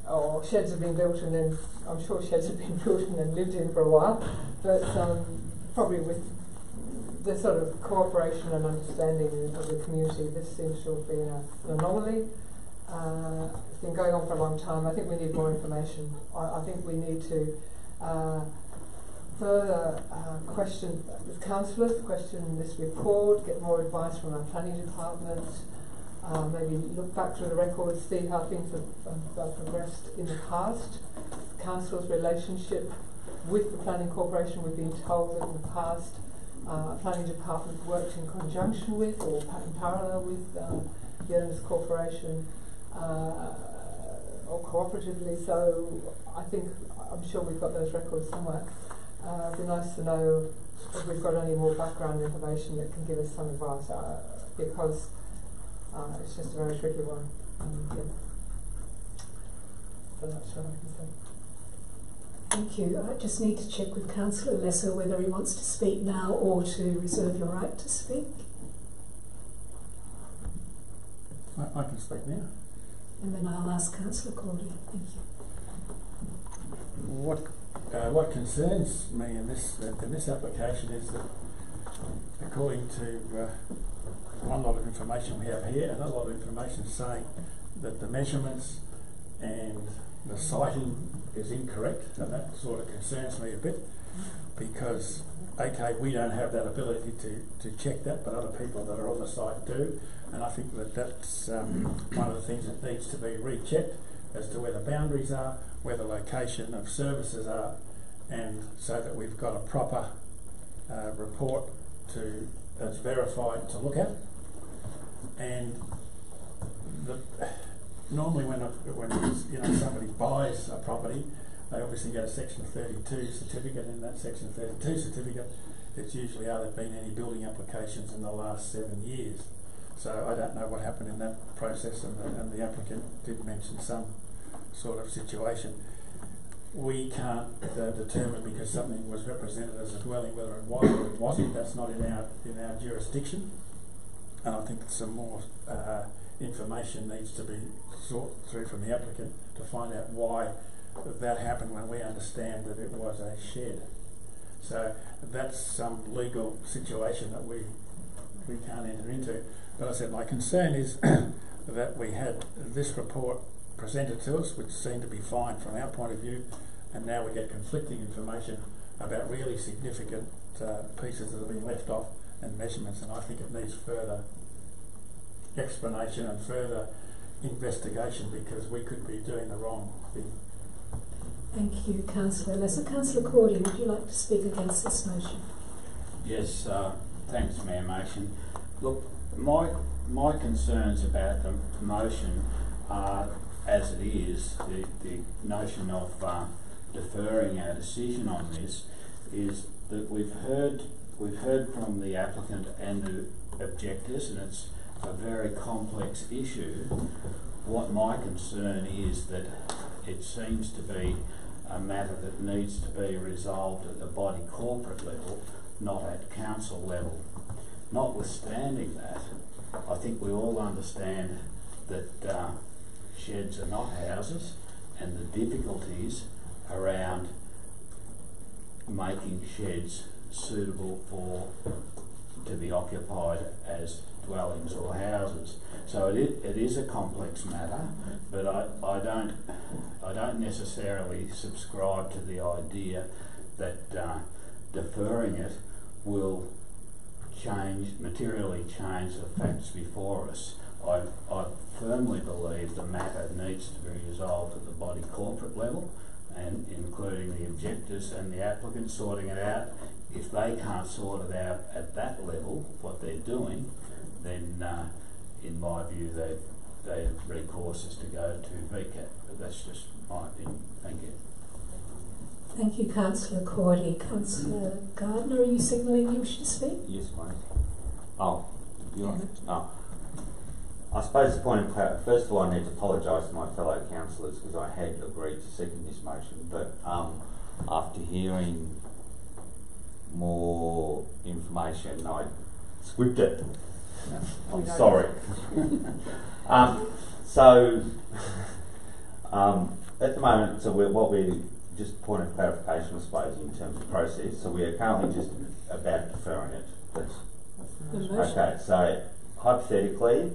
or sheds have been built, and then I'm sure sheds have been built and then lived in for a while, but probably with the sort of cooperation and understanding of the community, this seems to have been an anomaly. It's been going on for a long time. I think we need more information. I think we need to further question the councillors, question this report, get more advice from our planning department, maybe look back through the records, see how things have progressed in the past. Council's relationship with the planning corporation, we've been told that in the past planning department worked in conjunction with or in parallel with the owners corporation or cooperatively, so I'm sure we've got those records somewhere. It'd be nice to know if we've got any more background information that can give us some advice, because it's just a very tricky one. So that's what I can say. Thank you. I just need to check with Councillor Lesser whether he wants to speak now or to reserve your right to speak. I can speak now. And then I'll ask Councillor Cordy. Thank you. What concerns me in this application is that, according to one lot of information we have here, another lot of information saying that the measurements and the siting is incorrect, and that sort of concerns me a bit, because okay, we don't have that ability to check that, but other people that are on the site do, and I think that that's one of the things that needs to be rechecked as to where the boundaries are, where the location of services are, and so that we've got a proper report that's verified to look at. And normally when somebody buys a property, they obviously get a Section 32 certificate. In that Section 32 certificate, it's usually are there been any building applications in the last 7 years. So I don't know what happened in that process, and the applicant did mention some sort of situation. We can't determine because something was represented as a dwelling whether it was or it wasn't. That's not in our jurisdiction, and I think some more information needs to be sought through from the applicant to find out why that happened when we understand that it was a shed. So that's some legal situation that we can't enter into. But I said my concern is that we had this report presented to us, which seemed to be fine from our point of view, and now we get conflicting information about really significant pieces that have been left off and measurements, and I think it needs further explanation and further investigation, because we could be doing the wrong thing. Thank you, Councillor Lesser. Councillor Cordy, would you like to speak against this motion? Yes, thanks, Mayor Motion. Look, my concerns about the motion are, as it is, the notion of deferring our decision on this, is that we've heard from the applicant and the objectors, and it's a very complex issue. What my concern is that it seems to be a matter that needs to be resolved at the body corporate level, not at council level. Notwithstanding that, I think we all understand that sheds are not houses, and the difficulties around making sheds suitable to be occupied as dwellings or houses. So it is a complex matter, but I don't necessarily subscribe to the idea that deferring it will materially change the facts before us. I firmly believe the matter needs to be resolved at the body corporate level, and including the objectors and the applicants sorting it out. If they can't sort it out at that level, what they're doing, then in my view their recourse is to go to VCAT. But that's just my opinion. Thank you. Thank you, Councillor Cordy. Councillor Gardner, are you signalling you wish to speak? Yes, mate. Oh, you want it? Oh. I suppose the point of first of all, I need to apologise to my fellow councillors because I had agreed to second this motion, but after hearing more information, I scripted it. I'm sorry. At the moment, so what we're just point of clarification, I suppose, in terms of process. So we are currently just about deferring it. Okay. So hypothetically,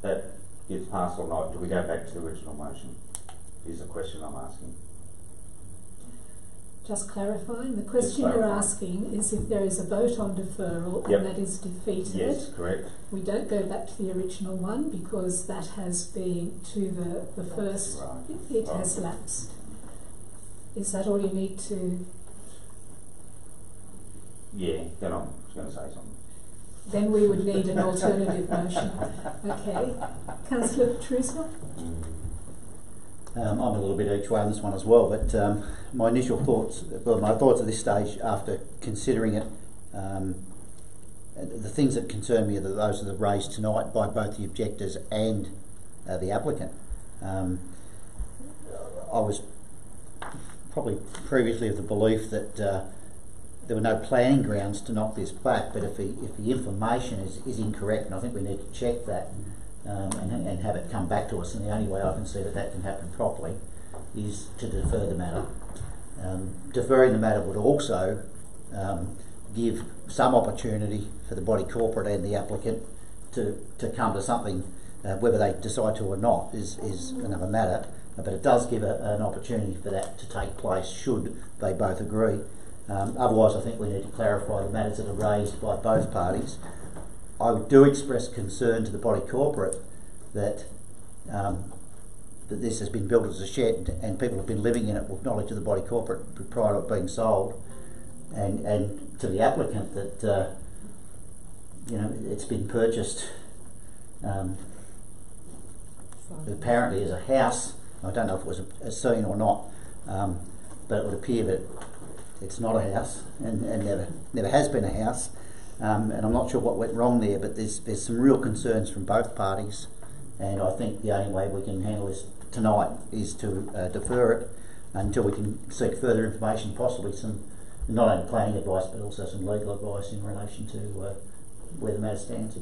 that gets passed or not. Do we go back to the original motion? Is the question I'm asking. Just clarifying, the question you're asking is if there is a vote on deferral and that is defeated. Yes, correct. We don't go back to the original one because that has been to the first, it has lapsed. Is that all you need to? Yeah, then I was going to say something. Then we would need an alternative motion. Okay. Councillor Trusler? I'm a little bit each way on this one as well, but my initial thoughts, my thoughts at this stage after considering it, the things that concern me are those that are raised tonight by both the objectors and the applicant. I was probably previously of the belief that there were no planning grounds to knock this back, but if the information is incorrect, and I think we need to check that and have it come back to us, and the only way I can see that can happen properly is to defer the matter. Deferring the matter would also give some opportunity for the body corporate and the applicant to come to something, whether they decide to or not is another matter, but it does give an opportunity for that to take place should they both agree. Otherwise, I think we need to clarify the matters that are raised by both parties. I do express concern to the body corporate that that this has been built as a shed and people have been living in it with knowledge of the body corporate prior to it being sold, and to the applicant that it's been purchased apparently as a house. I don't know if it was a scene or not, but it would appear that it's not a house and never has been a house, and I'm not sure what went wrong there, but there's some real concerns from both parties, and I think the only way we can handle this tonight is to defer it until we can seek further information, possibly some not only planning advice but also some legal advice in relation to where the matter stands.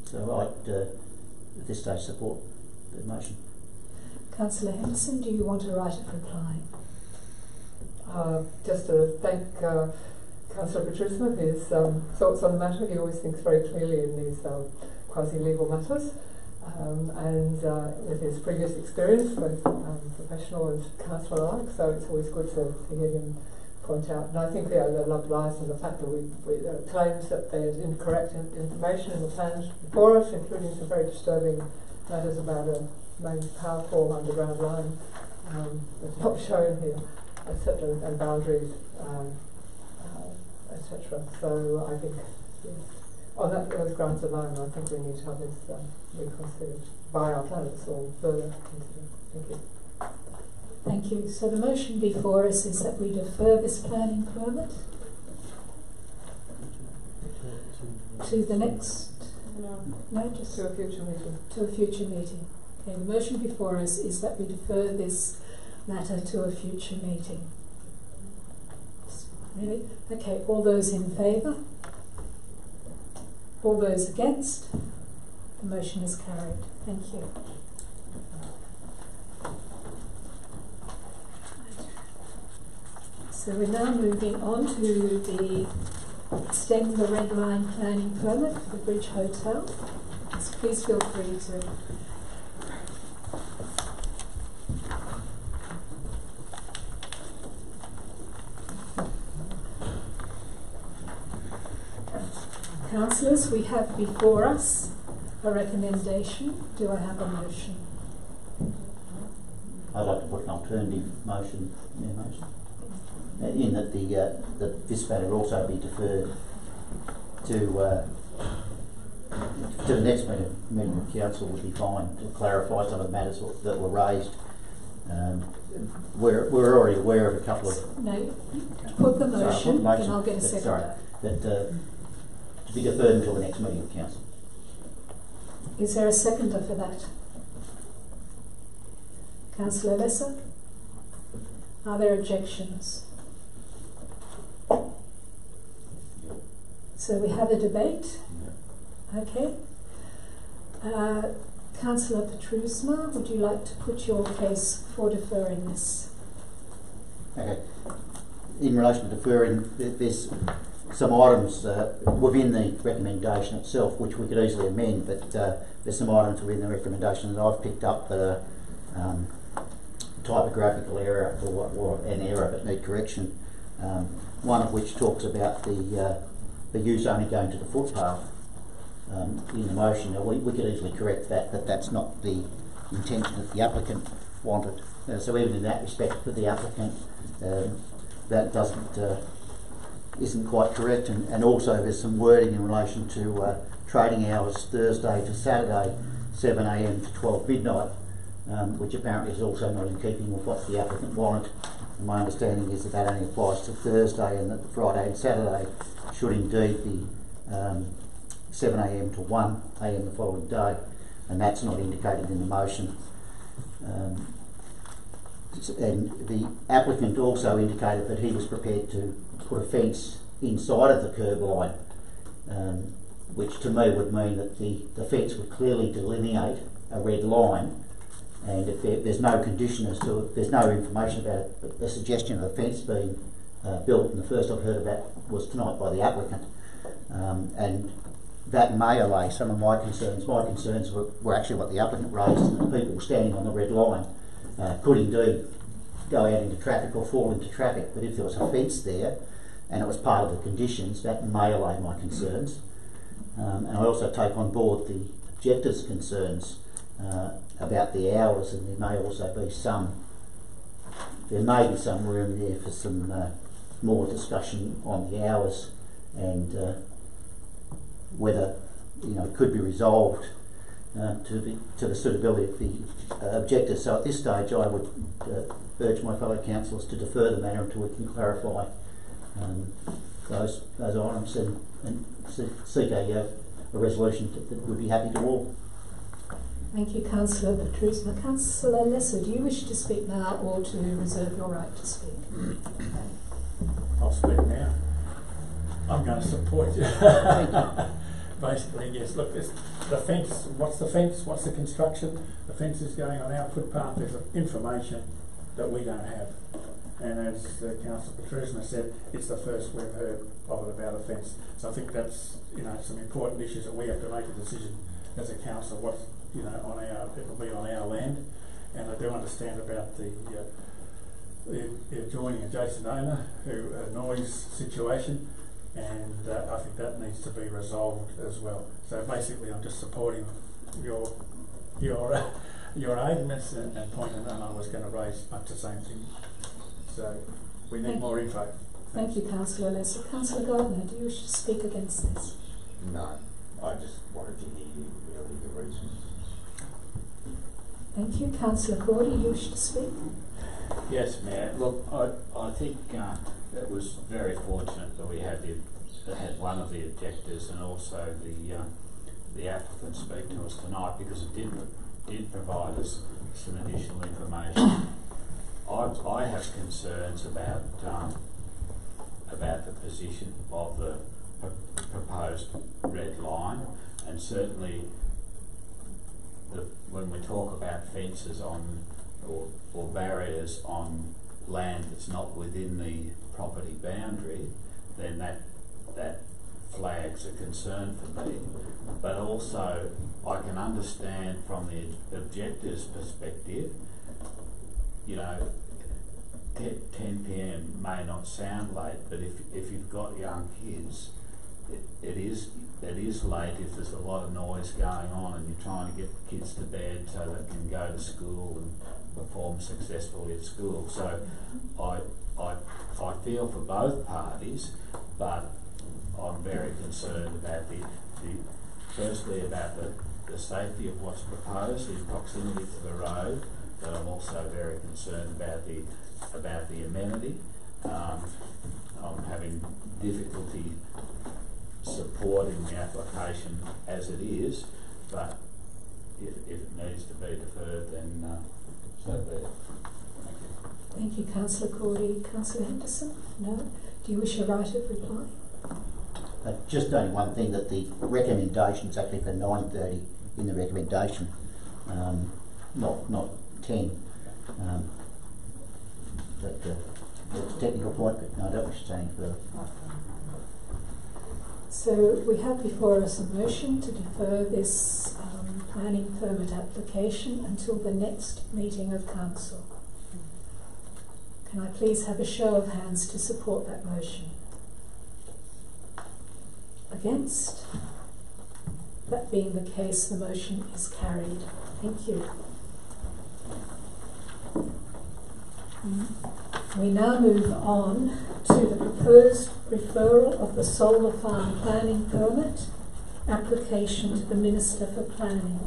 So I'd at this stage support the motion. Councillor Henderson, do you want to write a reply? Just to thank Councillor Patricia for his thoughts on the matter. He always thinks very clearly in these quasi-legal matters, and with his previous experience, both professional and councillor alike, so it's always good to hear him point out. And I think the love lies in the fact that there are claims that there's incorrect information in the plans before us, including some very disturbing matters about a main power pole underground line that's not shown here, etc., and boundaries, etc. So I think, yes, on those grounds alone, I think we need to have this reconsidered by our planners or further considered. Thank you. Thank you. So the motion before us is that we defer this planning permit to the next, just to a future meeting. To a future meeting. Okay, the motion before us is that we defer this matter to a future meeting. Really? Okay, all those in favour? All those against? The motion is carried. Thank you. So we're now moving on to the extend the red line planning permit for the Bridge Hotel. So please feel free to Councillors, we have before us a recommendation. Do I have a motion? I'd like to put an alternative motion, in that that this matter also be deferred to the next meeting of council would be fine, to clarify some of the matters that were raised. We're already aware of a couple of... No, put the motion, and I'll get a second. Sorry, that to be deferred until the next meeting of council. Is there a seconder for that? Councillor Lesser? Are there objections? So we have a debate. Okay. Councillor Petrusma, would you like to put your case for deferring this? Okay. In relation to deferring, there's some items within the recommendation itself which we could easily amend, but there's some items within the recommendation that I've picked up that are typographical error or an error that need correction. One of which talks about the use only going to the footpath in the motion. Now, we could easily correct that, but that's not the intention that the applicant wanted. So even in that respect for the applicant, that isn't quite correct, and also there's some wording in relation to trading hours Thursday to Saturday 7 a.m. to 12 midnight, which apparently is also not in keeping with what the applicant wanted. And my understanding is that only applies to Thursday, and that Friday and Saturday should indeed be 7 a.m. to 1 a.m. the following day, and that's not indicated in the motion. And the applicant also indicated that he was prepared to put a fence inside of the curb line, which to me would mean that the fence would clearly delineate a red line, and if there's no condition as to it, there's no information about it, the suggestion of a fence being built, and the first I've heard of that was tonight by the applicant, and that may allay some of my concerns. My concerns were actually what the applicant raised, that people standing on the red line could indeed go out into traffic or fall into traffic, but if there was a fence there and it was part of the conditions, that may allay my concerns. And I also take on board the objectors' concerns about the hours, and there may also be some room there for some more discussion on the hours, and whether it could be resolved to the suitability of the objectors. So at this stage I would urge my fellow councillors to defer the matter until we can clarify those items and seek a resolution that would be happy to all. Thank you, Councillor Petrusma. Councillor Lesser, do you wish to speak now or to reserve your right to speak? I'll speak now. I'm going to support you. Basically, yes. Look, the fence. What's the fence? What's the construction? The fence is going on our footpath. There's information that we don't have, and as Councillor Petrusma said, it's the first we've heard of it about a fence. So I think that's some important issues that we have to make a decision as a council. What's it'll be on our land, and I do understand about the adjoining adjacent owner a noise situation. And I think that needs to be resolved as well. So basically, I'm just supporting your arguments and point, and I was going to raise much the same thing. So we need more info. Thank you, Councillor Lesser. Councillor Gardner, do you wish to speak against this? No, I just wanted to hear really the reasons. Thank you, Councillor Cordy. You wish to speak? Yes, Mayor. Look, I think it was very fortunate that we had one of the objectors and also the applicant speak to us tonight, because it did provide us some additional information. I have concerns about the position of proposed red line, and certainly when we talk about fences on or barriers on land that's not within the property boundary, then that flags a concern for me. But also I can understand from the objector's perspective, you know, 10 p.m. may not sound late, but if you've got young kids, it is late if there's a lot of noise going on and you're trying to get the kids to bed so they can go to school and perform successfully at school. So I feel for both parties, but I'm very concerned about firstly about the safety of what's proposed in proximity to the road, but I'm also very concerned about the amenity. I'm having difficulty supporting the application as it is, but if it needs to be deferred, then so be it. Thank you. Thank you, Councillor Cordy. Councillor Henderson? No? Do you wish a right of reply? Just only one thing, that the recommendation is actually for 9:30 in the recommendation, not 10. That's a technical point, but no, I don't wish to say anything further. So we have before us a motion to defer this planning permit application until the next meeting of council. Can I please have a show of hands to support that motion? Against? That being the case, the motion is carried. Thank you. We now move on to the proposed referral of the solar farm planning permit application to the Minister for Planning.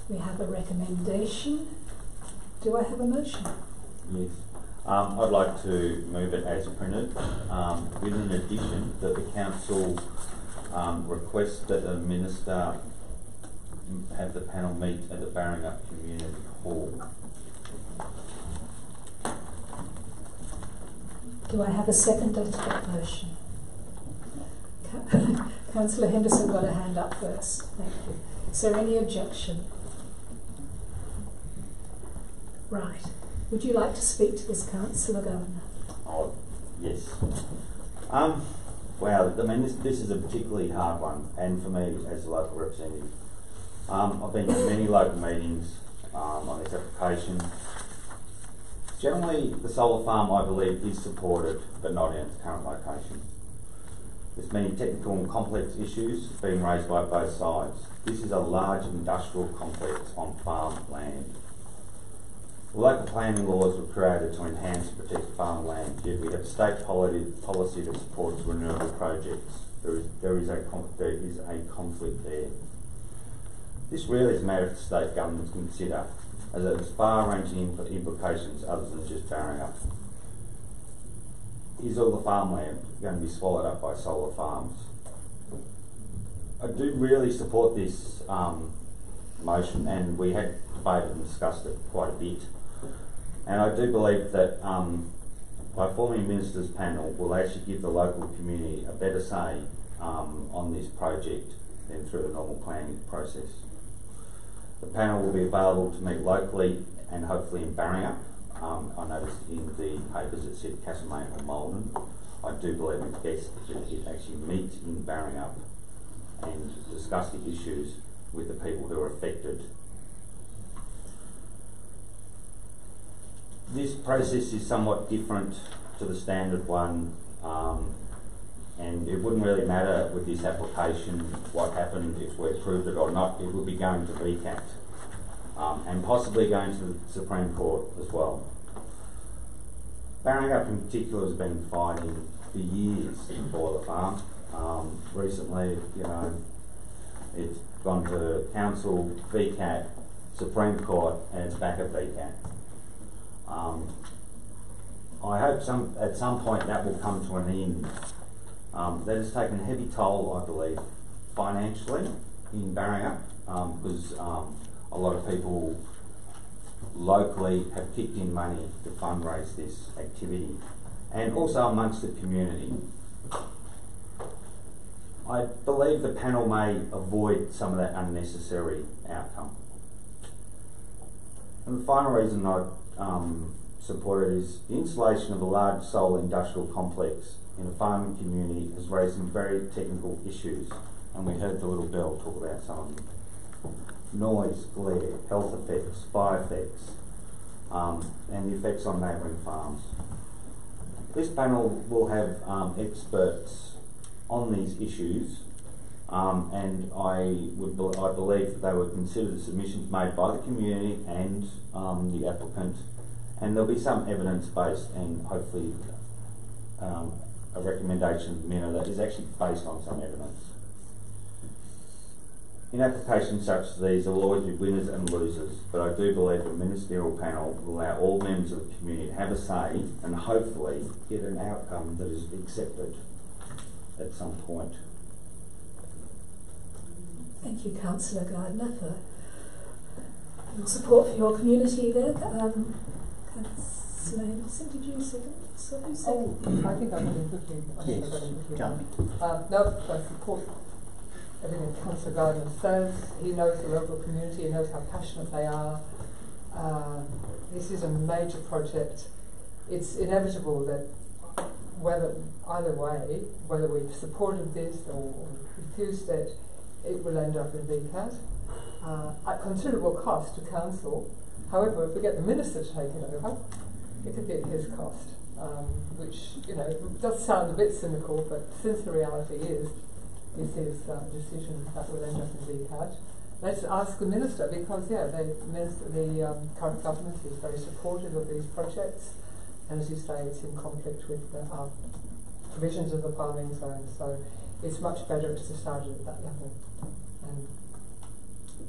We have a recommendation. Do I have a motion? Yes. I'd like to move it as printed, with an addition that the council requests that the Minister have the panel meet at the Barringup Community Hall. Do I have a seconder to that motion? Councillor Henderson got a hand up first. Thank you. Is there any objection? Right. Would you like to speak to this, Councillor Governor? Oh, yes. Well, I mean, this is a particularly hard one, and for me as a local representative. I've been to many local meetings on this application. Generally, the solar farm, I believe, is supported, but not in its current location. There's many technical and complex issues being raised by both sides. This is a large industrial complex on farm land. The local planning laws were created to enhance and protect farmland, yet we have state policy that supports renewable projects. There is a conflict there. This really is a matter for state governments to consider, as it has far-ranging implications other than just Barringup. Is all the farmland going to be swallowed up by solar farms? I do really support this motion, and we had debated and discussed it quite a bit. And I do believe that by forming a Minister's panel will actually give the local community a better say on this project than through the normal planning process. The panel will be available to meet locally and hopefully in Barringup. I noticed in the papers it said Castlemaine or Malden. I do believe it's best that it actually meets in Barringup and discuss the issues with the people who are affected. This process is somewhat different to the standard one, and it wouldn't really matter with this application what happened if we approved it or not. It would be going to VCAT and possibly going to the Supreme Court as well. Barringup in particular has been fighting for years for the farm. Recently, you know, it's gone to Council, VCAT, Supreme Court, and it's back at VCAT. I hope at some point that will come to an end. That has taken a heavy toll, I believe, financially in Barringup, because a lot of people locally have kicked in money to fundraise this activity, and also amongst the community. I believe the panel may avoid some of that unnecessary outcome. And the final reason I support it is the installation of a large solar industrial complex in a farming community has raised some very technical issues, and we heard the little girl talk about some of them. Noise, glare, health effects, fire effects, and the effects on neighbouring farms. This panel will have experts on these issues, and I believe that they would consider the submissions made by the community and the applicant, and there'll be some evidence based and hopefully a recommendation of the minute that is actually based on some evidence. In applications such as these, there will always be winners and losers, but I do believe the ministerial panel will allow all members of the community to have a say and hopefully get an outcome that is accepted at some point. Thank you, Councillor Gardner, for your support for your community there. Councillor Henderson, did you second? So who seconded? I think I can quickly. No, I support everything Councillor Gardner says. He knows the local community, he knows how passionate they are. This is a major project. It's inevitable that either way, whether we've supported this or refused it, it will end up in VCAT at considerable cost to council. However, if we get the minister to take it over, it could be at his cost, which does sound a bit cynical, but since the reality is this is a decision that will end up in VCAT. Let's ask the minister, because the current government is very supportive of these projects, and as you say, it's in conflict with our provisions of the farming zone. So it's much better to start it at that level. And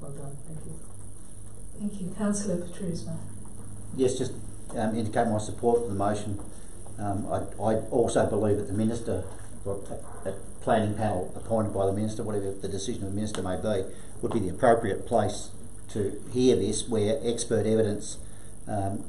well done. Thank you. Thank you, Councillor Petrusma. Yes, just indicate my support for the motion. I also believe that the minister, or a planning panel appointed by the minister, whatever the decision of the minister may be, would be the appropriate place to hear this, where expert evidence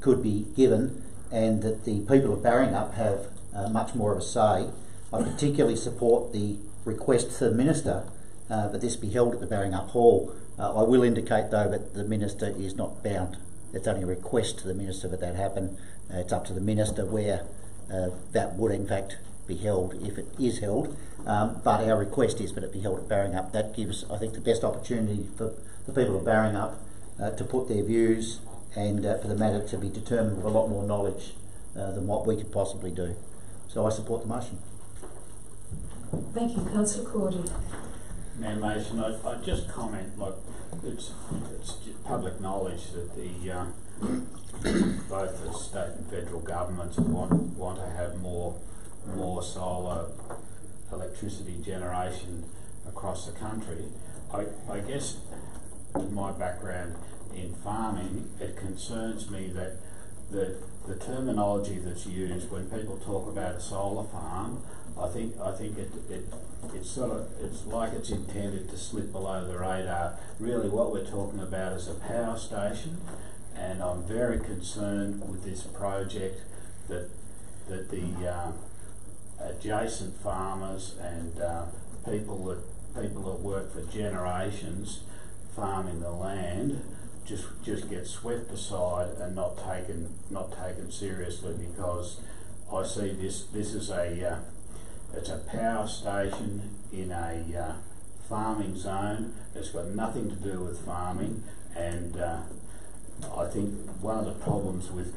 could be given, and that the people of Barringup have much more of a say. I particularly support the request to the minister that this be held at the Barringup Hall. I will indicate, though, that the minister is not bound. It's only a request to the minister that that happen. It's up to the minister where that would in fact be held, if it is held. But our request is that it be held at Barringup. That gives, I think, the best opportunity for the people of Barringup to put their views, and for the matter to be determined with a lot more knowledge than what we could possibly do. So I support the motion. Thank you, Councillor Cordy. Mayor Mason, I'd just comment, like, it's public knowledge that both the state and federal governments want to have more solar electricity generation across the country. I guess with my background in farming, it concerns me that the terminology that's used when people talk about a solar farm, I think it's like it's intended to slip below the radar. Really, what we're talking about is a power station, and I'm very concerned with this project that the adjacent farmers and people that work for generations farming the land just get swept aside and not taken seriously, because I see this is it's a power station in a farming zone. It's got nothing to do with farming, and I think one of the problems with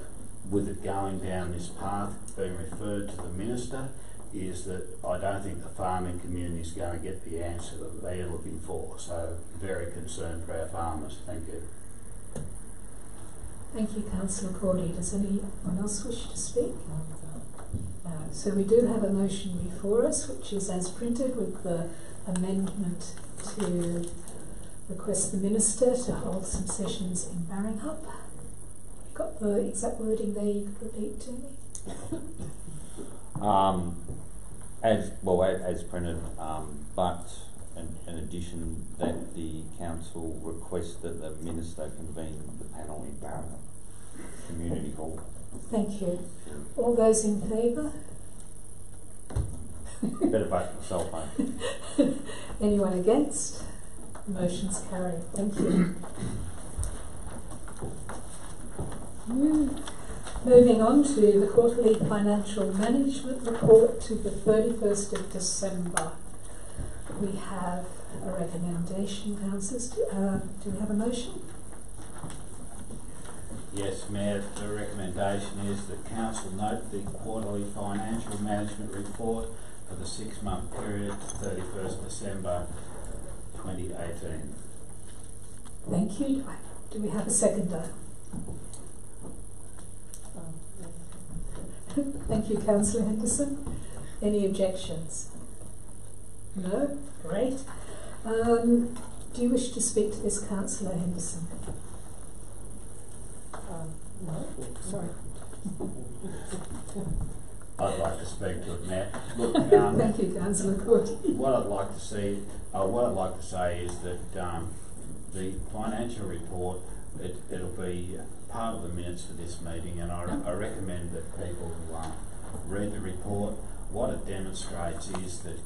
it going down this path, being referred to the minister, is that I don't think the farming community is going to get the answer that they're looking for. So very concerned for our farmers. Thank you. Thank you, Councillor Cordy. Does anyone else wish to speak? So we do have a motion before us, which is as printed, with the amendment to request the minister to hold some sessions in Barringup. Got the exact wording there you could repeat to me? As printed, but in addition, that the council requests that the minister convene the panel in Barringup Community Hall. Thank you. All those in favour? Better vote myself, mate. Anyone against? Motion's carried. Thank you. Moving on to the quarterly financial management report to the 31st of December. We have a recommendation, councillors. Do we have a motion? Yes, Mayor, the recommendation is that Council note the quarterly financial management report for the 6-month period to 31st December 2018. Thank you. Do we have a seconder? Thank you, Councillor Henderson. Any objections? No? Great. Do you wish to speak to this, Councillor Henderson? No? Sorry. I'd like to speak to it, Matt. Look, thank you, Councillor Courty. What I'd like to say is that the financial report, it'll be part of the minutes for this meeting, and I recommend that people read the report. What it demonstrates is that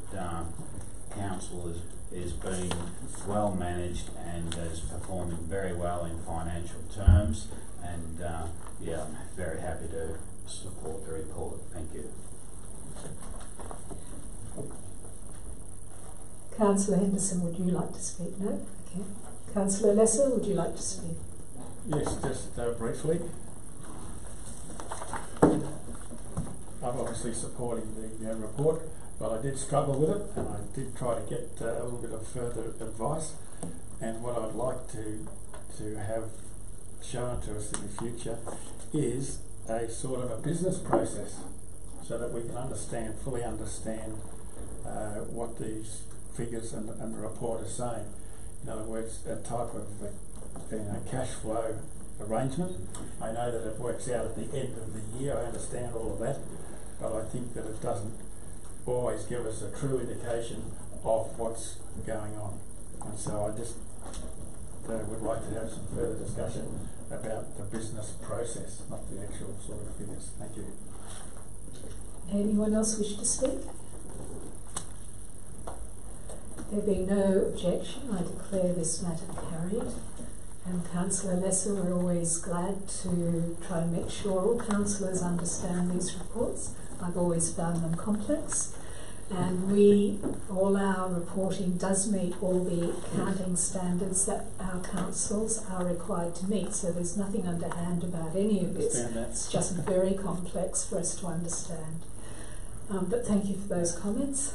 council is being well managed and is performing very well in financial terms, and yeah, I'm very happy to support the report. Thank you. Councillor Henderson, would you like to speak? No? Okay. Councillor Lesser, would you like to speak? Yes, just briefly. I'm obviously supporting the report, but I did struggle with it, and I did try to get a little bit of further advice. And what I'd like to have shown to us in the future is a sort of a business process, so that we can fully understand what these figures and the report are saying. In other words, a type of cash flow arrangement. I know that it works out at the end of the year, I understand all of that, but I think that it doesn't always give us a true indication of what's going on. And so I just would like to have some further discussion about the business process, not the actual sort of figures. Thank you. Anyone else wish to speak? There being no objection, I declare this matter carried. And Councillor Lesser, we're always glad to try and make sure all councillors understand these reports. I've always found them complex, and all our reporting does meet all the accounting standards that our councils are required to meet, so there's nothing underhand about any of this. It's just very complex for us to understand. But thank you for those comments.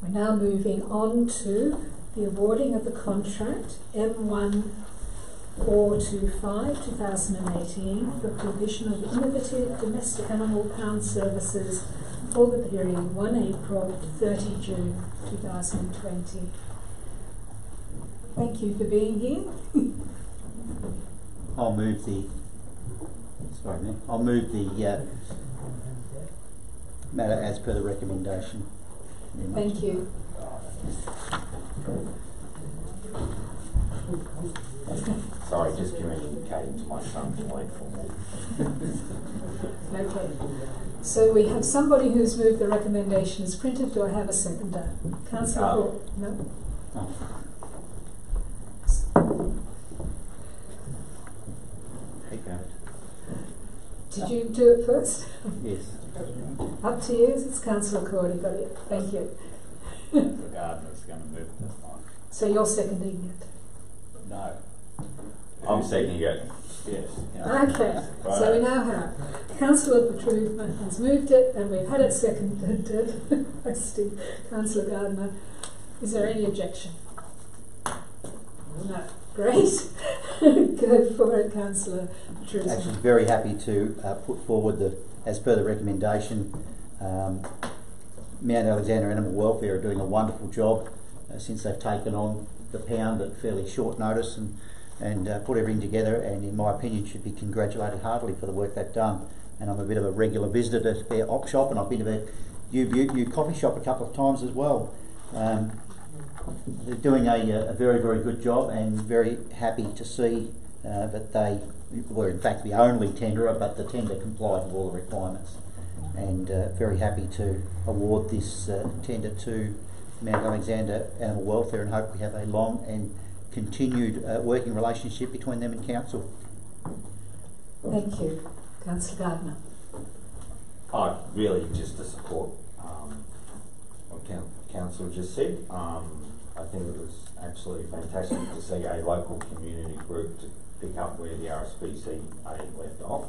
We're now moving on to the awarding of the contract M1425 2018 for provision of innovative domestic animal pound services for the period 1 April to 30 June 2020. Thank you for being here. I'll move the matter as per the recommendation. Thank you. Sorry, just communicating to my son to wait for me. Okay. So we have somebody who's moved the recommendation as printed. Do I have a seconder? Councillor Hall? No? Oh. Did you do it first? Yes. Up to you. It's Councillor Cordy. Got it. Thank you. The gardener's going to move this one. So you're seconding it? No. I'm seconding it. Yes. Okay. Right. So we now have Councillor Petruth has moved it, and we've had it seconded by Councillor Gardner. Is there any objection? No. Great. Go for it, Councillor Petruth. Actually, very happy to put forward as per the recommendation. Mount Alexander Animal Welfare are doing a wonderful job since they've taken on the pound at fairly short notice and put everything together, and in my opinion should be congratulated heartily for the work they've done. And I'm a bit of a regular visitor to their op shop, and I've been to their new coffee shop a couple of times as well. They're doing a very, very good job, and very happy to see that they were in fact the only tenderer, but the tender complied with all the requirements. and very happy to award this tender to Mount Alexander Animal Welfare, and hope we have a long and continued working relationship between them and council. Thank you. Councillor Gardner. Really just to support what Council just said. I think it was absolutely fantastic to see a local community group to pick up where the RSPCA left off.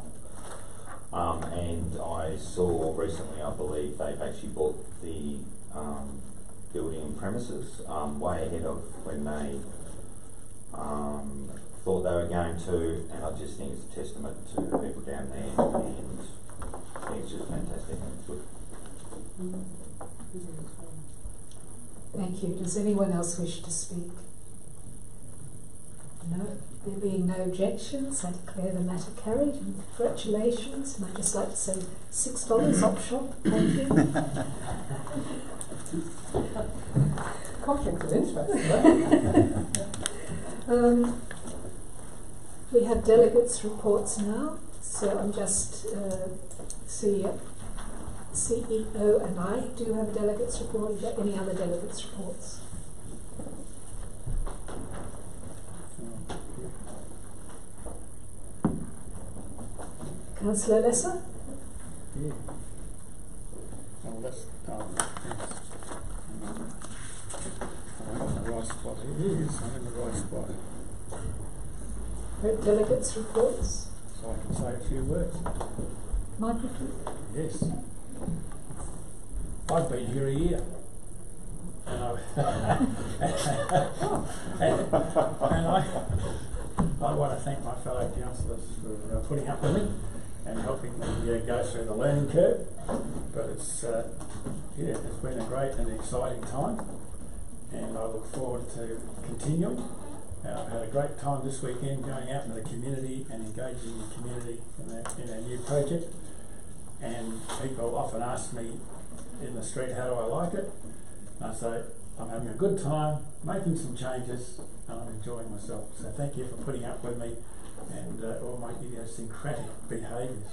And I saw recently, I believe, they've actually bought the building and premises way ahead of when they thought they were going to, and I just think it's a testament to the people down there, and I think it's just fantastic. It's good. Thank you. Does anyone else wish to speak? No? There being no objections, I declare the matter carried, and congratulations. And I'd just like to say $6 op shop. Thank you. Conflict of interest, right? We have delegates' reports now, so I'm just CEO and I do have a delegates' report. Is there any other delegates' reports? Councillor Lesser? Yeah. Oh, that's I'm in the right spot. It is. I'm in the right spot. Delegates' reports? So I can say a few words. Michael? Yes. I've been here a year. And I want to thank my fellow councillors for putting up with me and helping me go through the learning curve. But it's been a great and exciting time, and I look forward to continuing. I've had a great time this weekend going out in the community and engaging the community in our new project. And people often ask me in the street, how do I like it? And I say, I'm having a good time, making some changes, and I'm enjoying myself. So thank you for putting up with me and all my idiosyncratic behaviours.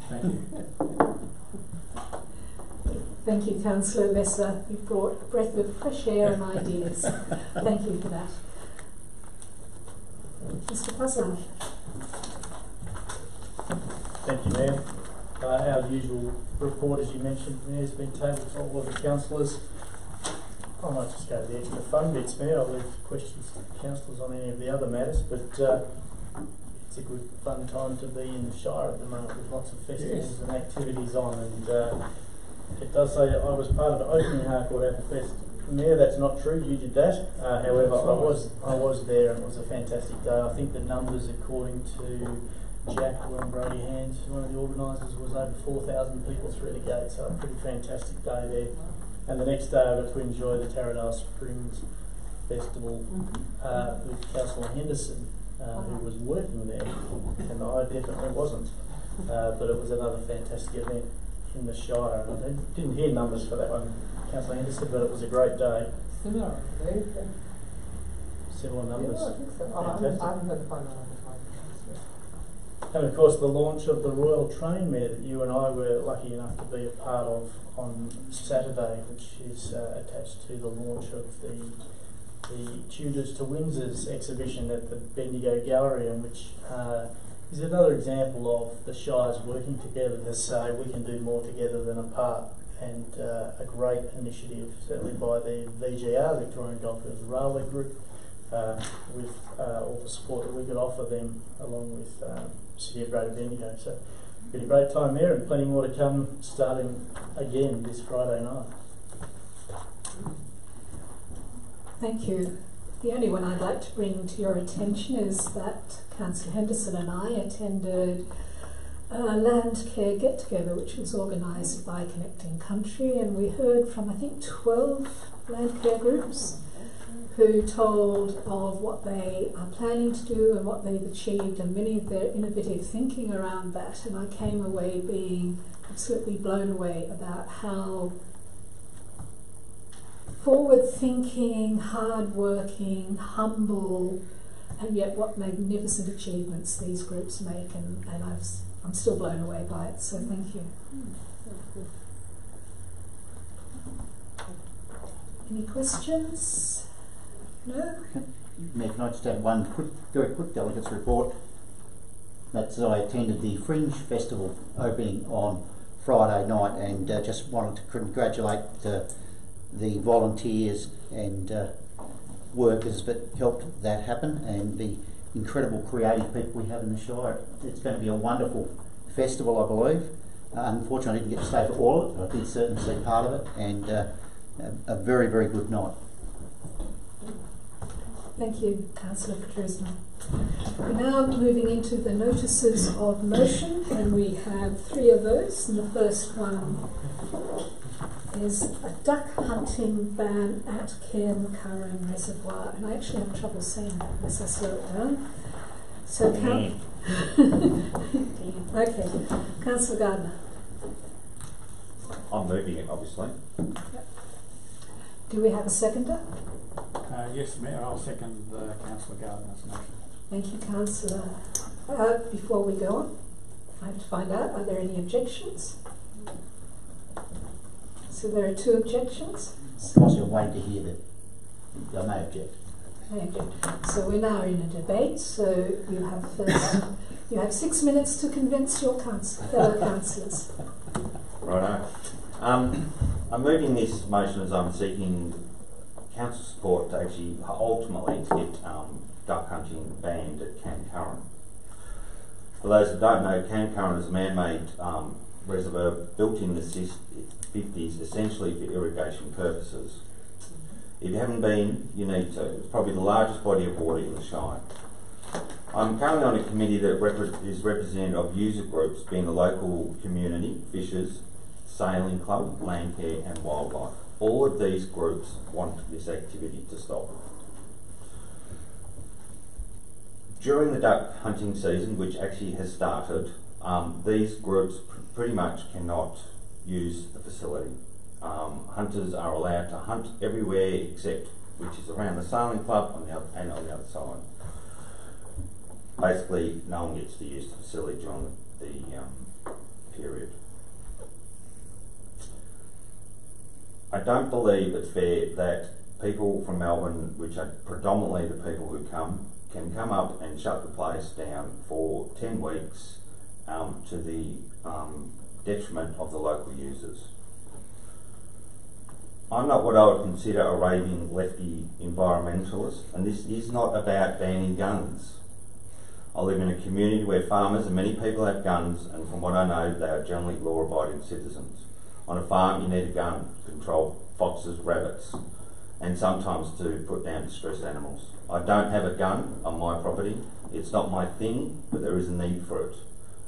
Thank you. Thank you, Councillor Lesser. You brought a breath of fresh air and ideas. Thank you for that. Mr. Puzzle. Thank you, Mayor. Our usual report, as you mentioned, Mayor, has been tabled for all of the councillors. I might just go to the extra fun bits, Mayor. I'll leave questions to councillors on any of the other matters, but it's a good fun time to be in the Shire at the moment with lots of festivals and activities on, and it does say I was part of the opening Harcourt Apple Fest. Mayor, that's not true, you did that. However, I was there and it was a fantastic day. I think the numbers, according to Jack and Brody Hands, one of the organisers, was over 4,000 people through the gate, so a pretty fantastic day there. And the next day I got to enjoy the Taradale Springs Festival with Councillor Henderson, who was working there, and I definitely wasn't. But it was another fantastic event in the Shire. I didn't hear numbers for that one, Councillor Henderson, but it was a great day. Similar, very Similar numbers. Yeah, I think so. I haven't heard the final numbers. And of course the launch of the Royal Train, Mayor, that you and I were lucky enough to be a part of on Saturday, which is attached to the launch of the Tudors to Windsor's exhibition at the Bendigo Gallery, and which is another example of the Shires working together to say we can do more together than apart, and a great initiative certainly by the VGR, Victorian Goldfields Railway Group, with all the support that we could offer them along with City of Greater Bendigo. So it's been a great time there, and plenty more to come starting again this Friday night. Thank you. The only one I'd like to bring to your attention is that Councillor Henderson and I attended a land care get-together which was organised by Connecting Country, and we heard from I think 12 land care groups who told of what they are planning to do and what they've achieved, and many of their innovative thinking around that. And I came away being absolutely blown away about how forward-thinking, hard-working, humble, and yet what magnificent achievements these groups make. And I'm still blown away by it, so thank you. Any questions? No? Mayor, can I just have one very quick delegates report? That's I attended the Fringe Festival opening on Friday night, and just wanted to congratulate the volunteers and workers that helped that happen, and the incredible creative people we have in the Shire. It's going to be a wonderful festival, I believe. Unfortunately, I didn't get to stay for all of it, but I did certainly see part of it, and a very, very good night. Thank you, Councillor Petruesman. We're now moving into the notices of motion, and we have 3 of those. And the first one is a duck hunting ban at Cairn Curran Reservoir. And I actually have trouble saying that unless I slow it down. So, okay, Councillor Gardner. I'm moving it, obviously. Yep. Do we have a seconder? Yes, Mayor, I'll second Councillor Gardner's motion. Thank you, Councillor. Before we go on, I have to find out, are there any objections? So there are 2 objections. Possibly waiting to hear that. I may object. May object. So we're now in a debate, so you have first, you have 6 minutes to convince your fellow councillors. Righto. I'm moving this motion as I'm seeking council support to actually ultimately get duck hunting banned at Cairn Curran. For those that don't know, Cairn Curran is a man-made reservoir built in the 50s essentially for irrigation purposes. If you haven't been, you need to. It's probably the largest body of water in the Shire. I'm currently on a committee that is representative of user groups being the local community, fishers, sailing club, land care and wildlife. All of these groups want this activity to stop. During the duck hunting season, which actually has started, these groups pretty much cannot use the facility. Hunters are allowed to hunt everywhere except which is around the sailing club on the other side. Basically, no one gets to use the facility during the period. I don't believe it's fair that people from Melbourne, which are predominantly the people who can come up and shut the place down for 10 weeks to the detriment of the local users. I'm not what I would consider a raving lefty environmentalist, and this is not about banning guns. I live in a community where farmers and many people have guns, and from what I know, they are generally law-abiding citizens. On a farm, you need a gun to control foxes, rabbits, and sometimes to put down distressed animals. I don't have a gun on my property. It's not my thing, but there is a need for it.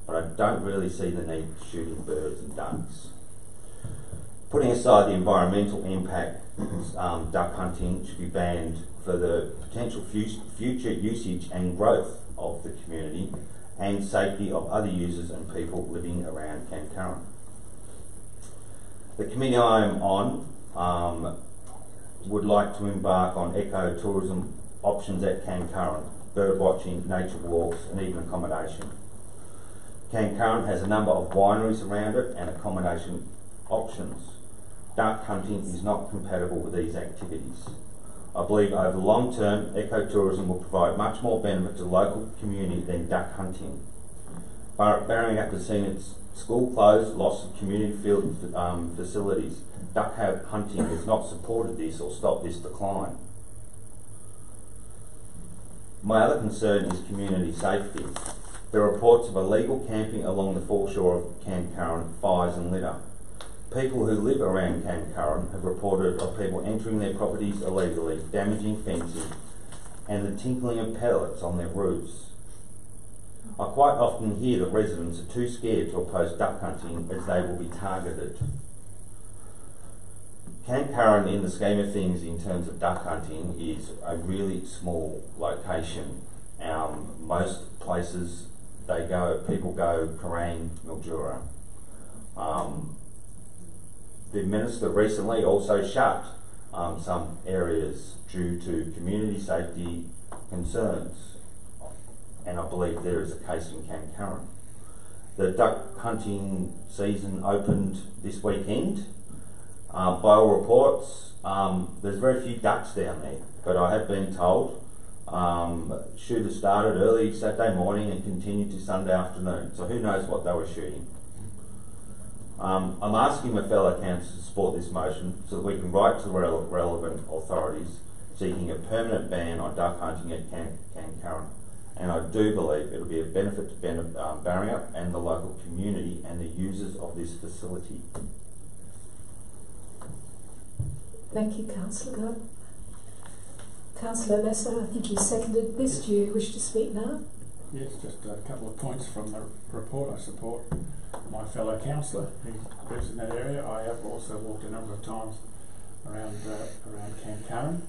But I don't really see the need for shooting birds and ducks. Putting aside the environmental impact, duck hunting should be banned for the potential future usage and growth of the community and safety of other users and people living around Cairn Curran. The committee I am on would like to embark on eco-tourism options at Cairn Curran, bird watching, nature walks and even accommodation. Cairn Curran has a number of wineries around it and accommodation options. Duck hunting is not compatible with these activities. I believe over the long term, ecotourism will provide much more benefit to the local community than duck hunting. Barring has seen its school closed, loss of community field facilities. Duck hunting has not supported this or stopped this decline. My other concern is community safety. There are reports of illegal camping along the foreshore of Cairn Curran, fires and litter. People who live around Cairn Curran have reported of people entering their properties illegally, damaging fencing, and the tinkling of pellets on their roofs. I quite often hear that residents are too scared to oppose duck hunting as they will be targeted. Cairn Curran, in the scheme of things in terms of duck hunting, is a really small location. Most places people go Kerrang, Mildura. The Minister recently also shut some areas due to community safety concerns, and I believe there is a case in Cairn Curran. The duck hunting season opened this weekend. By all reports, there's very few ducks down there, but I have been told shooters started early Saturday morning and continued to Sunday afternoon, so who knows what they were shooting. I'm asking my fellow councillors to support this motion so that we can write to the relevant authorities seeking a permanent ban on duck hunting at Cancurran. And I do believe it'll be a benefit to Barringup and the local community and the users of this facility. Thank you, Councillor Gard. Councillor Lesser, I think you seconded this. Do you wish to speak now? Yes, just a couple of points from the report. I support my fellow councillor who lives in that area. I have also walked a number of times around Cancurran,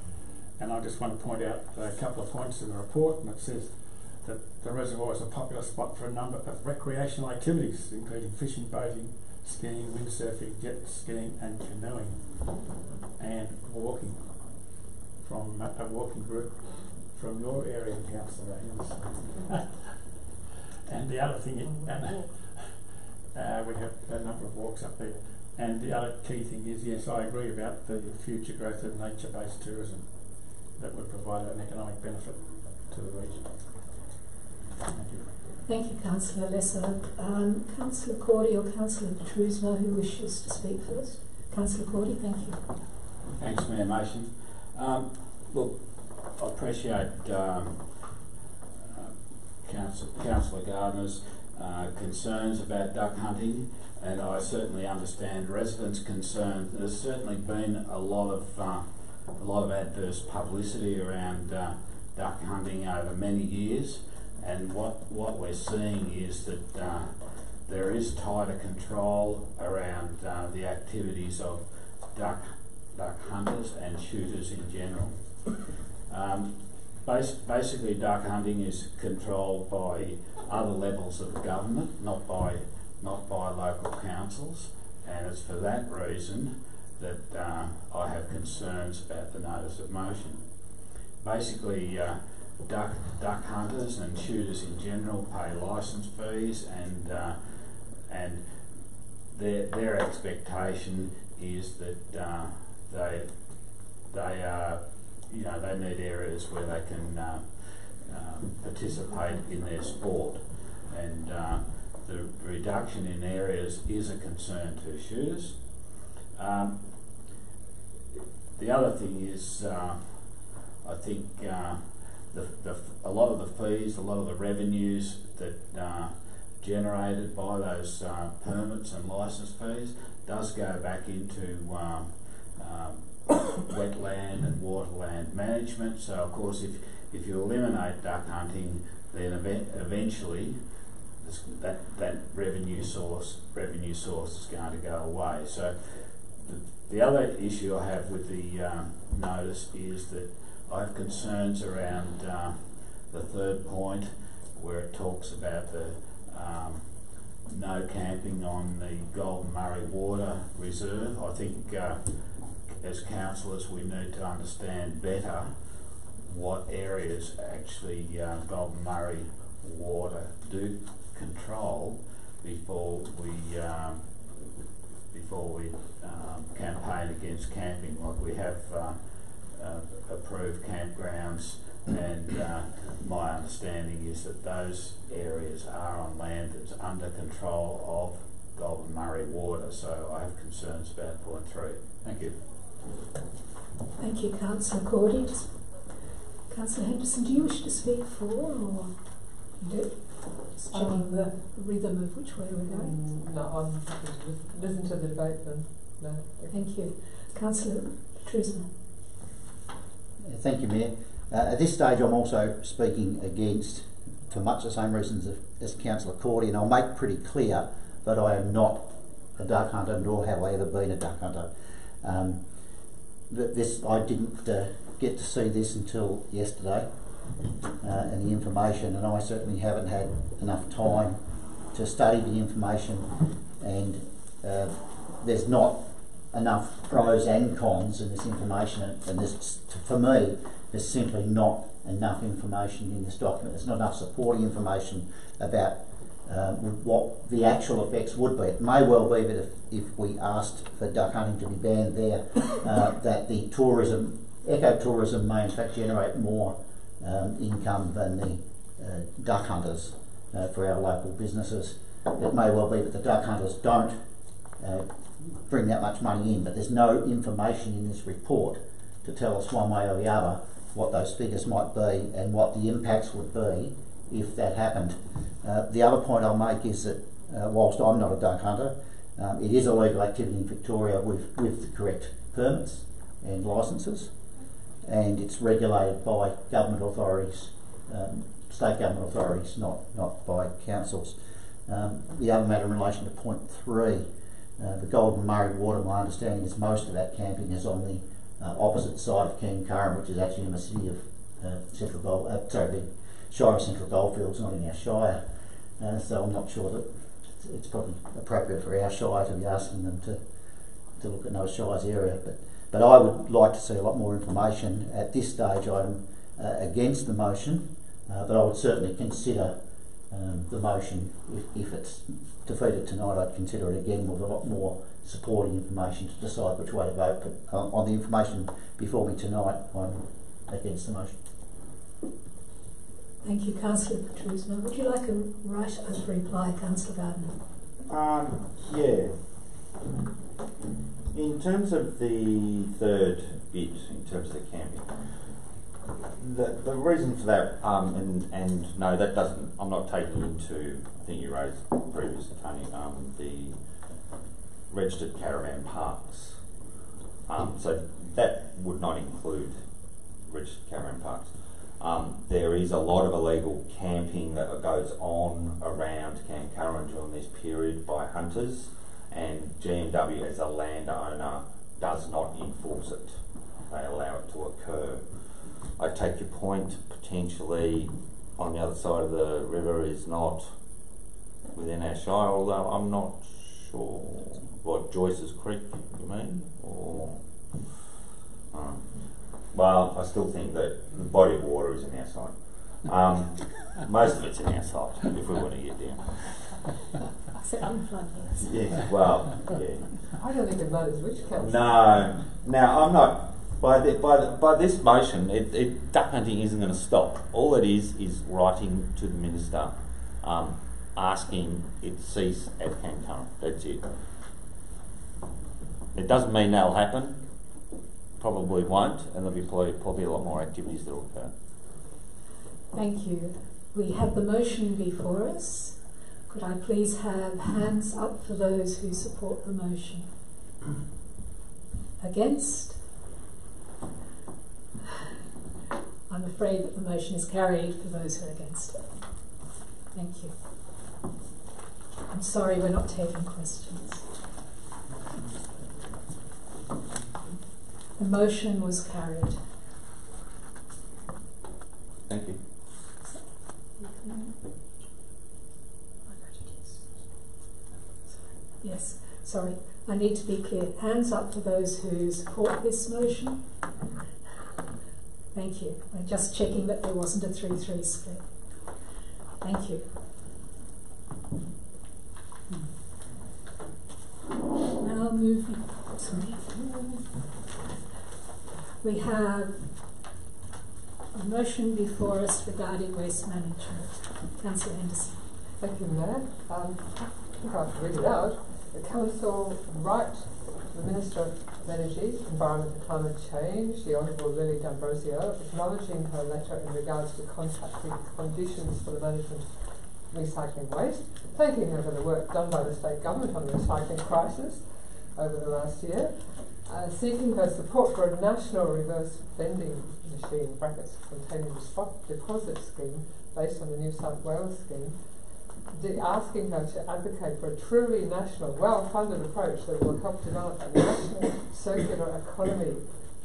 and I just want to point out a couple of points in the report, and it says that the reservoir is a popular spot for a number of recreational activities, including fishing, boating, skiing, windsurfing, jet skiing and canoeing, and walking from a walking group from your area, Councillor Henderson. And the other thing, we have a number of walks up there. And the other key thing is, yes, I agree about the future growth of nature-based tourism that would provide an economic benefit to the region. Thank you. Thank you, Councillor Lesser. Councillor Cordy or Councillor Trusma, who wishes to speak first? Councillor Cordy, thank you. Thanks, Mayor Mason. Look, I appreciate Councillor Gardner's concerns about duck hunting, and I certainly understand residents' concerns. There's certainly been a lot of adverse publicity around duck hunting over many years, and what we're seeing is that there is tighter control around the activities of duck hunters and shooters in general. Basically, duck hunting is controlled by other levels of government, not by local councils, and it's for that reason that I have concerns about the notice of motion. Basically, duck hunters and shooters in general pay licence fees, and their expectation is that they need areas where they can participate in their sport, and the reduction in areas is a concern to shooters. The other thing is, I think a lot of the fees, a lot of the revenues that generated by those permits and licence fees does go back into wetland and waterland management. So of course, if you eliminate duck hunting, then eventually that revenue source is going to go away. So the other issue I have with the notice is that I have concerns around the third point, where it talks about the no camping on the Golden Murray Water Reserve. I think as councillors we need to understand better what areas actually Golden Murray Water do control before we campaign against camping. Like we have approved campgrounds, and my understanding is that those areas are on land that's under control of Golden Murray Water, so I have concerns about point 3. Thank you. Thank you, Councillor Cordy. Councillor Henderson, do you wish to speak for, or you do? Just checking the rhythm of which way we're going. No, I'm happy to listen to the debate then. No. Thank you. Councillor Trusma. Thank you, Mayor. At this stage I'm also speaking against, for much the same reasons as Councillor Cordy, and I'll make pretty clear that I am not a duck hunter, nor have I ever been a duck hunter. I didn't get to see this until yesterday, and the information, and I certainly haven't had enough time to study the information, and there's not enough pros and cons in this information, and for me there's simply not enough information in this document. There's not enough supporting information about what the actual effects would be. It may well be that if we asked for duck hunting to be banned there, that the ecotourism may in fact generate more income than the duck hunters for our local businesses. It may well be that the duck hunters don't bring that much money in, but there's no information in this report to tell us one way or the other what those figures might be and what the impacts would be if that happened. The other point I'll make is that whilst I'm not a duck hunter, it is a legal activity in Victoria with the correct permits and licences, and it's regulated by government authorities, state government authorities, not by councils. The other matter in relation to point 3, the Golden Murray Water, my understanding is most of that camping is on the opposite side of Cairncurran, which is actually in the city of the Shire of Central Goldfields, not in our Shire. So I'm not sure that it's probably appropriate for our Shire to be asking them to look at those Shire's area. But I would like to see a lot more information. At this stage I'm against the motion, but I would certainly consider the motion. If it's defeated tonight, I'd consider it again with a lot more supporting information to decide which way to vote. But on the information before me tonight, I'm against the motion. Thank you, Councillor Petrusma. Would you like a right of reply, Councillor Gardner? Yeah. In terms of the third bit, in terms of the camping, the reason for that, and no, that doesn't, I'm not taking into, I think you raised previously, Tony, the registered caravan parks. So that would not include registered caravan parks. There is a lot of illegal camping that goes on around Cairncurran during this period by hunters, and GMW as a landowner does not enforce it. They allow it to occur. I take your point, potentially on the other side of the river is not within our Shire, although I'm not sure what Joyce's Creek you mean, or well, I still think that the body of water is in our side. Most of it's in our side, if we want to get down. Except on floodgates. Yeah, well, yeah. I don't think it matters which council. No, now I'm not. By this motion, duck hunting isn't going to stop. All it is writing to the minister, asking it cease at Cairncurran. That's it. It doesn't mean that'll happen. Probably won't, and there'll be probably a lot more activities that will occur. Thank you. We have the motion before us. Could I please have hands up for those who support the motion? Against? I'm afraid that the motion is carried for those who are against it. Thank you. I'm sorry we're not taking questions. The motion was carried. Thank you. Yes, sorry. I need to be clear. Hands up for those who support this motion. Thank you. I'm just checking that there wasn't a 3-3 split. Thank you. Now moving. Sorry. We have a motion before us regarding waste management. Councillor Henderson. Thank you, Mayor. I think I'll read it out. The Council write to the Minister of Energy, Environment and Climate Change, the Honourable Lily D'Ambrosio, acknowledging her letter in regards to contracting conditions for the management of recycling waste, thanking her for the work done by the state government on the recycling crisis over the last year, seeking her support for a national reverse vending machine brackets containing spot deposit scheme based on the New South Wales scheme, asking her to advocate for a truly national, well-funded approach that will help develop a national circular economy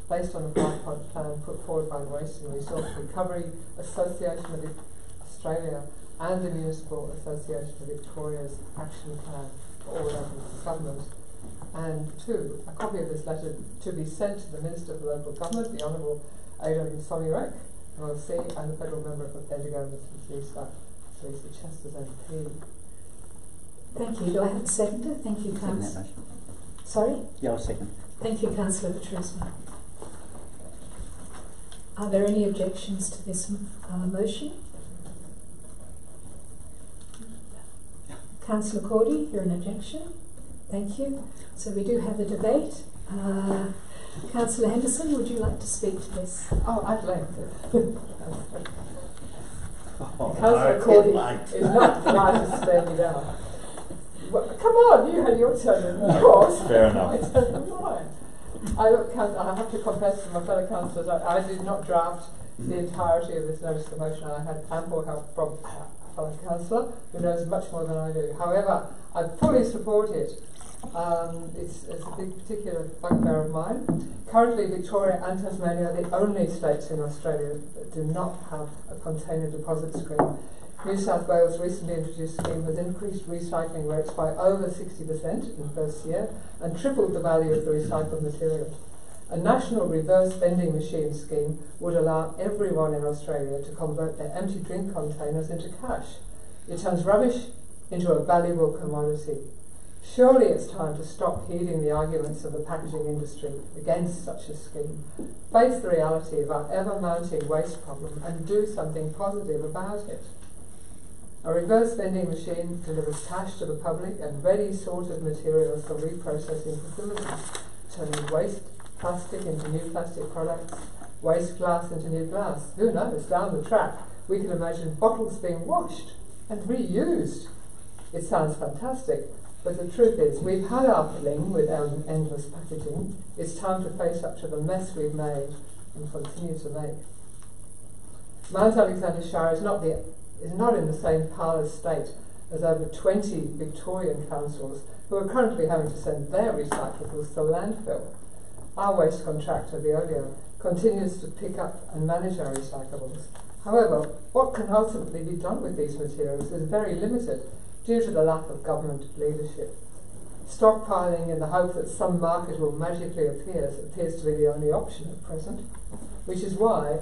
based on the 5-point plan put forward by the Waste and Resource Recovery Association of Australia and the Municipal Association of Victoria's Action Plan for all levels of government. And 2, a copy of this letter to be sent to the Minister for Local Government, the Honourable Aidan Somirek, LLC, and the Federal Member for Bendigo, Mr. Lisa Chester's MP. Thank you. Do I have a seconder? Thank you, Second that Councillor. motion. Sorry? Yeah, I'll second. Thank you, Councillor Petrusma. Are there any objections to this motion? Councillor Cordy, you're an objection. Thank you. So we do have a debate. Councillor Henderson, would you like to speak to this? Oh, I'd like to. Oh, Councillor no, Cordy late. is not polite to stand me down. Well, come on, you had your turn, of course. Fair enough. My turn of mine. I have to confess to my fellow councillors, I did not draft the entirety of this notice of motion. I had ample help from a fellow councillor who knows much more than I do. However, I fully support it. It's a big particular bugbear of mine. Currently, Victoria and Tasmania are the only states in Australia that do not have a container deposit scheme. New South Wales recently introduced a scheme with increased recycling rates by over 60% in the first year and tripled the value of the recycled material. A national reverse vending machine scheme would allow everyone in Australia to convert their empty drink containers into cash. It turns rubbish into a valuable commodity. Surely it's time to stop heeding the arguments of the packaging industry against such a scheme, face the reality of our ever-mounting waste problem and do something positive about it. A reverse vending machine delivers cash to the public and ready sorted materials for reprocessing facilities, turning waste plastic into new plastic products, waste glass into new glass. Who knows, down the track we can imagine bottles being washed and reused. It sounds fantastic, but the truth is we've had our fling with endless packaging. It's time to face up to the mess we've made and continue to make. Mount Alexander Shire is not in the same parlous state as over 20 Victorian councils who are currently having to send their recyclables to landfill. Our waste contractor, Veolia, continues to pick up and manage our recyclables. However, what can ultimately be done with these materials is very limited due to the lack of government leadership. Stockpiling in the hope that some market will magically appears to be the only option at present, which is why,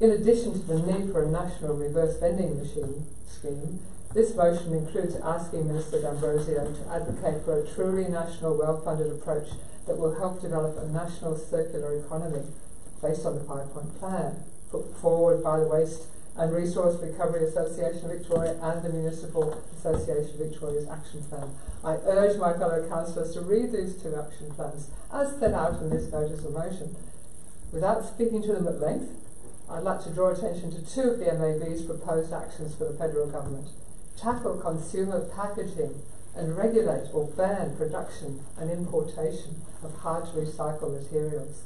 in addition to the need for a national reverse vending machine scheme, this motion includes asking Minister D'Ambrosio to advocate for a truly national, well-funded approach that will help develop a national circular economy based on the 5-point plan put forward by the Waste and Resource Recovery Association Victoria and the Municipal Association Victoria's action plan. I urge my fellow councillors to read these two action plans as set out in this notice of motion. Without speaking to them at length, I'd like to draw attention to two of the MAB's proposed actions for the federal government. Tackle consumer packaging and regulate or ban production and importation of hard-to-recycle materials.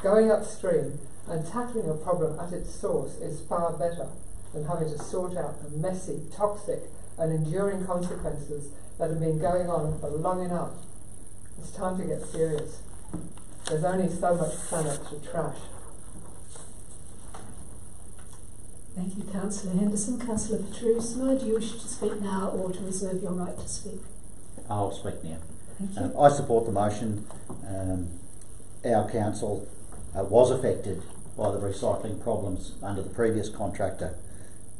Going upstream and tackling a problem at its source is far better than having to sort out the messy, toxic and enduring consequences that have been going on for long enough. It's time to get serious. There's only so much planet to trash. Thank you, Councillor Henderson. Councillor Petrusma, do you wish to speak now or to reserve your right to speak? I'll speak now. Thank you. I support the motion. Our council was affected by the recycling problems under the previous contractor,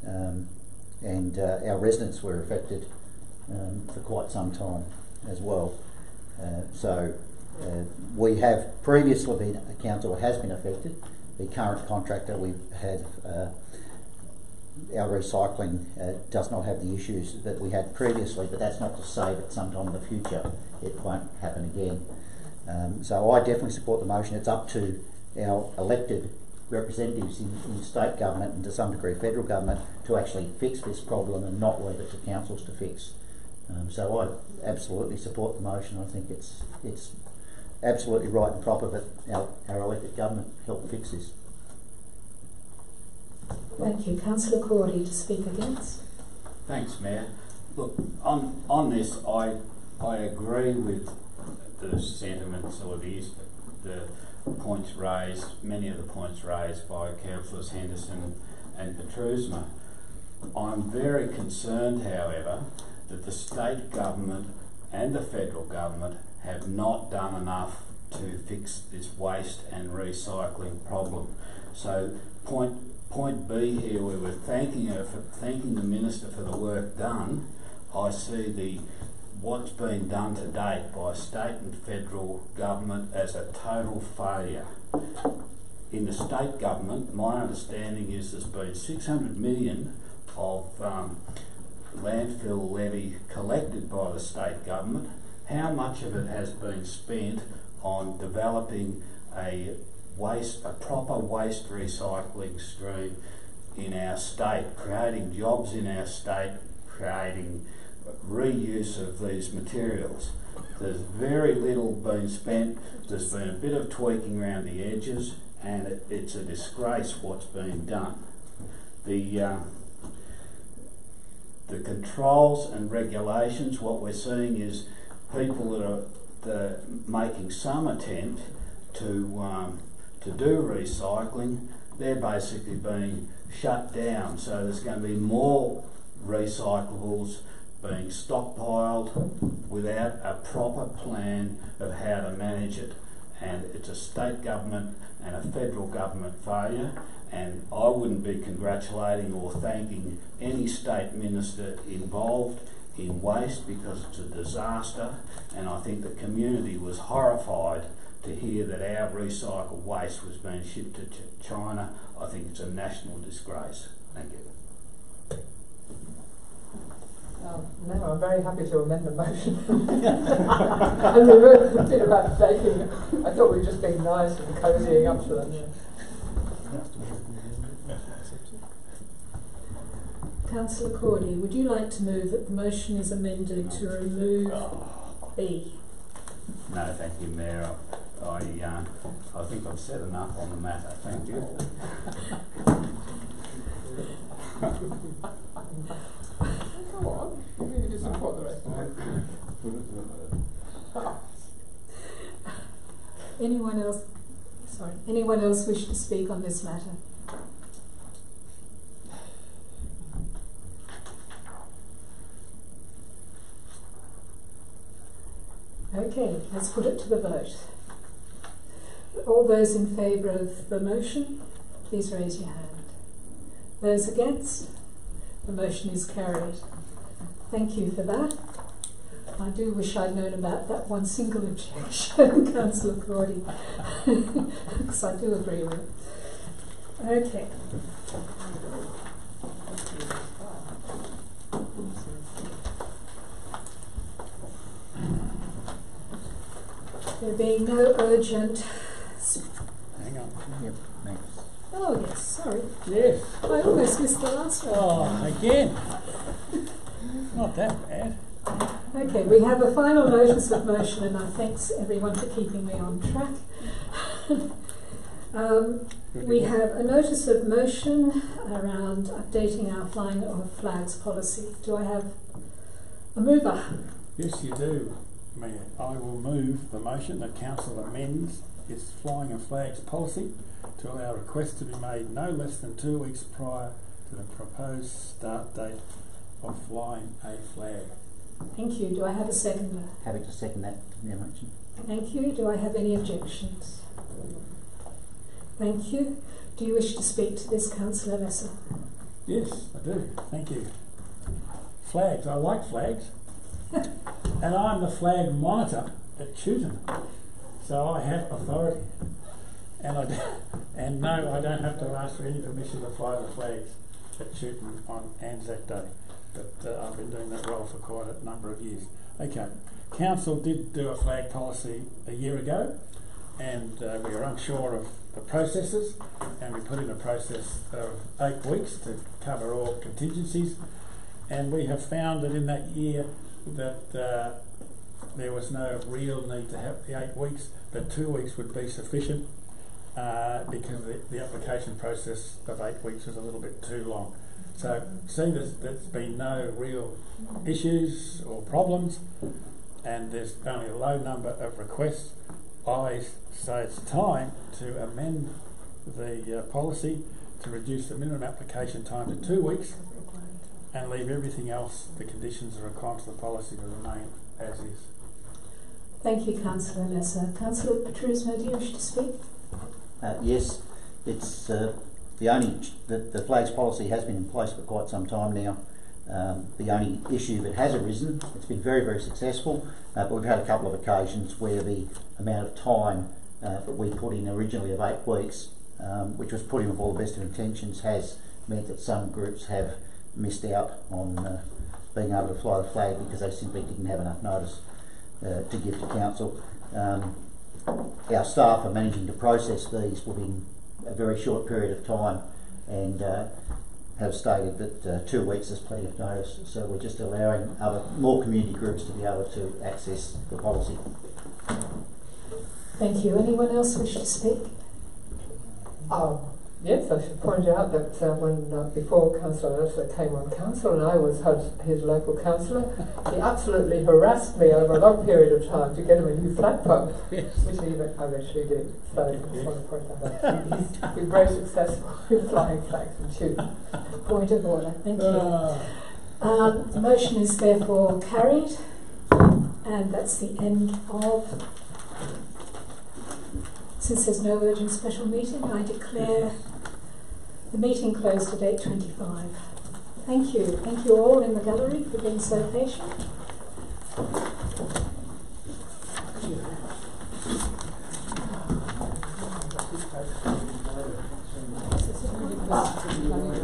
and our residents were affected for quite some time as well. We have previously been, a council has been affected. The current contractor we've had, our recycling does not have the issues that we had previously, but that's not to say that sometime in the future it won't happen again. So I definitely support the motion. It's up to our elected representatives in state government and to some degree federal government to actually fix this problem and not leave it to councils to fix. So I absolutely support the motion. I think it's absolutely right and proper that our elected government help fix this. Thank you. Councillor Cordy to speak against. Thanks, Mayor. Look, on this, I agree with the sentiments or the points raised, many of the points raised by Councillors Henderson and Petrusma. I'm very concerned, however, that the state government and the federal government have not done enough to fix this waste and recycling problem. So point B here, we were thanking the Minister for the work done. I see what's been done to date by state and federal government as a total failure. In the state government, my understanding is there's been 600 million of landfill levy collected by the state government. How much of it has been spent on developing a proper waste recycling stream in our state, creating jobs in our state, creating reuse of these materials? There's very little been spent. There's been a bit of tweaking around the edges, and it's a disgrace what's been done. The controls and regulations, what we're seeing is people that are making some attempt to do recycling, they're basically being shut down. So there's going to be more recyclables being stockpiled without a proper plan of how to manage it. And it's a state government and a federal government failure, and I wouldn't be congratulating or thanking any state minister involved in waste, because it's a disaster, and I think the community was horrified to hear that our recycled waste was being shipped to China. I think it's a national disgrace. Thank you. Now I'm very happy to amend the motion and remove the bit about taking. I thought we were just being nice and cozying up to them. Councillor Cordy, would you like to move that the motion is amended to remove B? No, thank you, Mayor. I think I've said enough on the matter. Thank you. Come on, you need to support the rest of it. Anyone else? Sorry. Anyone else wish to speak on this matter? Okay, let's put it to the vote. All those in favour of the motion, please raise your hand. Those against? The motion is carried. Thank you for that. I do wish I'd known about that one single objection, Councillor Cordy, because I do agree with it. Okay. There being no urgent... Hang on. Yep, thanks. Oh yes, sorry. Yes. I almost missed the last one. Oh, again. Not that bad. Okay, we have a final notice of motion, and I thanks everyone for keeping me on track. We have a notice of motion around updating our flying of flags policy. Do I have a mover? Yes, you do, Mayor. I will move the motion that Council amends its flying of flags policy to allow requests to be made no less than 2 weeks prior to the proposed start date of flying a flag. Thank you. Do I have a seconder? Happy to second that motion. Thank you. Do I have any objections? Thank you. Do you wish to speak to this, Councillor Lesser? Yes, I do. Thank you. Flags. I like flags. And I'm the flag monitor at Chewton. So I have authority. And no, I don't have to ask for any permission to fly the flags at Chewton on Anzac Day. But I've been doing that role for quite a number of years. Okay, Council did do a flag policy a year ago, and we were unsure of the processes, and we put in a process of 8 weeks to cover all contingencies, and we have found that in that year that there was no real need to have the 8 weeks, but 2 weeks would be sufficient because the application process of 8 weeks was a little bit too long. So, seeing there's been no real issues or problems, and there's only a low number of requests, I say it's time to amend the policy to reduce the minimum application time to 2 weeks and leave everything else, the conditions and requirements of the policy, to remain as is. Thank you, Councillor Lesser. Councillor Petrusmo, do you wish to speak? Yes, it's the flags policy has been in place for quite some time now. The only issue that has arisen, it's been very, very successful, but we've had a couple of occasions where the amount of time that we put in originally of 8 weeks, which was put in with all the best of intentions, has meant that some groups have missed out on being able to fly the flag because they simply didn't have enough notice to give to council. Our staff are managing to process these within a very short period of time, and have stated that 2 weeks is plenty of notice, so we're just allowing more community groups to be able to access the policy. Thank you. Anyone else wish to speak? Yes, I should point out that before Councillor Ursula came on council and I was his local councillor, he absolutely harassed me over a long period of time to get him a new flagpole, which he eventually did. So I just want to point that out. He's been very successful in flying flags and shooting. Point of order. Thank you. The motion is therefore carried, and that's the end of. Since there's no urgent special meeting, I declare the meeting closed at 8:25. Thank you. Thank you all in the gallery for being so patient. This is